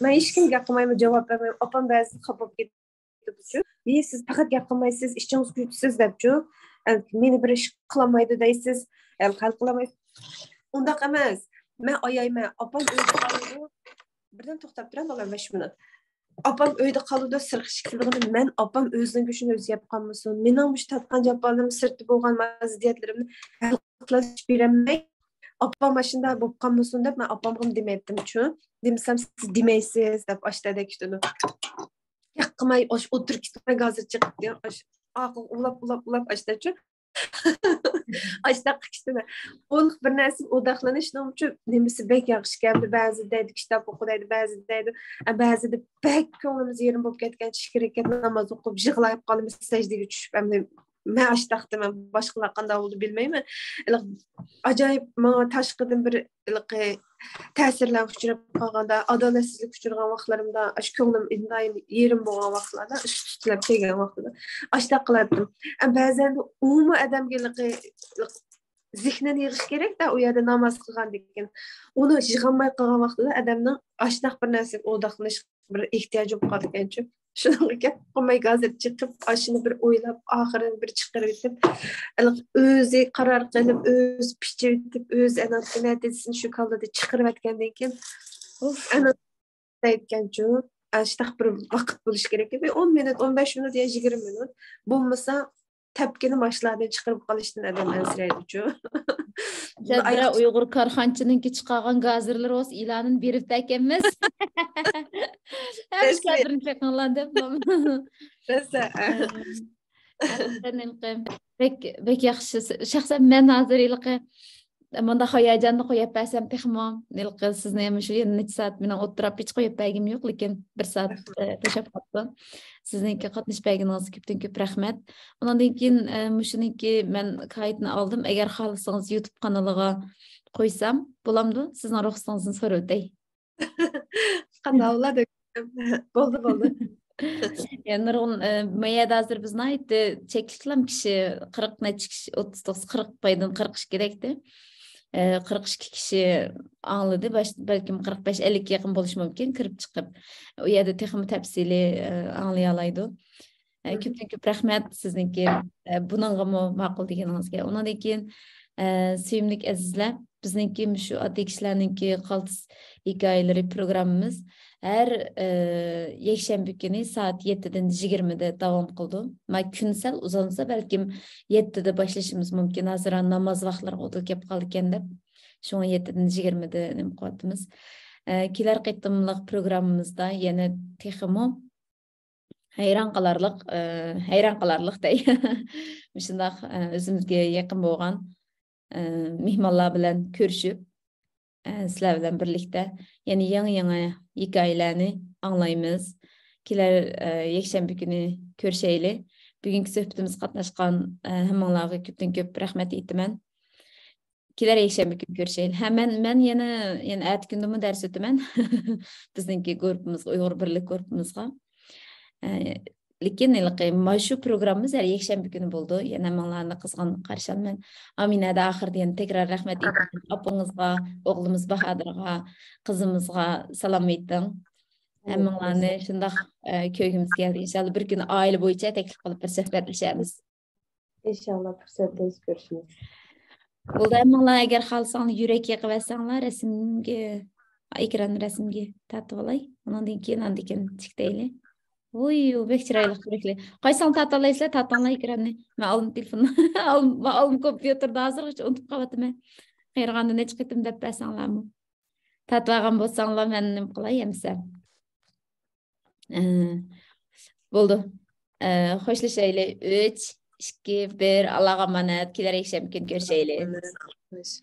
ben hiç kim gap qilmayman, javob bermayman. Opam ba'zi xafa bo'lib ketibdi. Siz faqat gap qilmaysiz, ishingiz kuchsiz debchi. Meni bir ish qilmaydi deysiz, hal qilmaysiz. Undaq emas. Men oyayman. Opam uyda qoladi. Birdan to'xtab turam, bolam 5 minut. Opam uyda qoladi, sirg'ishkiligini men opam o'zining kuchini o'zi yapqanmisin. Mening mush tatqan jabbalarim sirti bo'lgan vaziyatlarimni hal qilish beramay. Opam aşında bu kamusun da ben opamgım demedim çünkü demsem siz demeysiz de aşağıdaki işte yakmay otur kitme gazı çıktı ya akıl ulap aşağıda çünkü aşağıda işte onun bir nesil odaklanış ne için demesi bek yakış geldi bazı dedi kitap okudaydı bazı da bek konuğumuz yerim bulup ketken şirket namaz okup jığlayıp kalıp secdeye düşüp ben açtaktım, ben başkalar qanday oldu bilmeyim. Acayip bana taşqıdım bir təsirlər uçurub qalğanda, adaletsizlik uçurğan vaxtlarımda, aş könglim indayım yerim bolğan vaxtlarda, iş tutulab kelgan vaxtlarda açtaq qılardım. Bəzən də umumi adam zihnini yığış gerek de o yerdə namaz qılğan degan. Onu yığılmay qalğan vaxtda adamның açtaq bir narsa odaqlanış bir ehtiyacı olub qaldı ekançı. Şunun gap qılmay gazet çıkıp aşını bir oylap axırını bir çıqırıb etib özü qarar qilib öz pichib etib öz anatiyasini shu kaldada chiqarib etgandan keyin ana aytganchu açtaq bir vaqt bo'lish kerak edi 10 minut 15 minut ya 20 minut bo'lmasa tepkini başlardan çıkarıp kalıştın adam ensireydiçu. Jadra Uyghur karxançınınki çıqagan gazirler os ilanın berip tekemiz. Hemşler birinci kanılan dep. Bek yaxşı. Şahsen men hazır ilqi manda hayajanni qo'yib bersam texmo ilqi sizni ham shu necha soat bilan o'tirib hech qo'yib bergim yo'q, lekin 1 soat tashlab qoldi. Sizningki qatnashganingizga ko'pdan ko'p rahmat. Undan keyin shuniki men kaytni oldim. Agar xohlasangiz YouTube kanaliga qo'ysam bo'lamdi? Sizning ruxsatingizni so'rab o'tay. Qanday bo'ladi? Bo'ldi. Yani nurgun mayada hazır biz naydı çekliklam kişi 40 neçe kişi 39 40 paydan 40 kişi gerekti. 42 kişi anladı. Belki 45-50 yakın buluş mümkün. Kirip çıkıp o yerde texmi tepsili anlayalaydı. Köpten köp rahmet sizinki bununla mı makul degenizge. Ondan keyin sevimlik azizler bizninki şu adli kişilerinki qaltis hikayeleri programımız her yekşembe günü saat 7'den 20'de devam kıldı. Ma künsel uzansa belki 7'de başlaşımız mümkün. Haziran namaz vaxtları oldu kep kalırken de. Şu an 7'den 20'de nem kuatımız. Kiler qıttımlıq programımızda yine teximo hayran qalarlıq dey. Şundaq özümüzge yakın bolğan mehmanlar bilen görüşüp sizler bilen birlikte yani yanı hikayelerini anlayımız. Kiler yekşembe günü görüşeyle. Bugünkü söhbetimiz qatnaşqan hammalarga köpten köp rahmet ettimen. Kiler yekşembe günü görüşeyle. Hemen men yani ertesi gündümü ders ötümen. Bizninki grupumuz, Uyghur Birlik grupumuzga. Lekin şu programımız her yekşembe günü buldu. Yani hammalarni qizg'in qarshi olman. Aminada axir degan tekrar rahmat aytaman. Apangizga, o'g'limiz Bahadırga, qizimizga salom ayting. Hammalarni shundaq ko'ygimiz keldi. İnşallah bir kun oila bo'yicha taklif qilib bir suhbatlashamiz. İnşallah fursatimiz görüşürüz. Bo'ldi, hammalar agar xohlasangiz yurak yiqib olsanglar rasmga, ekran rasmga tatib olay. Undan keyin chiqdayli. Oy, o bek çıraylık sürekli. Qaysan tatalaysızlar, tatanla ekranı. Ben aldım telefonu. Aldım kompüterde hazır. Hiç unutup kapattım ben. Qeyrğanda ne çıkıttım dep bersaňlar mı? Tatlagan bolsaňlar men nim qilay emse. Boldu. Hoşlaşaylı. 3, 2, 1. Allah'a emanet. Kiler ekşemkin görüşeyle. Evet.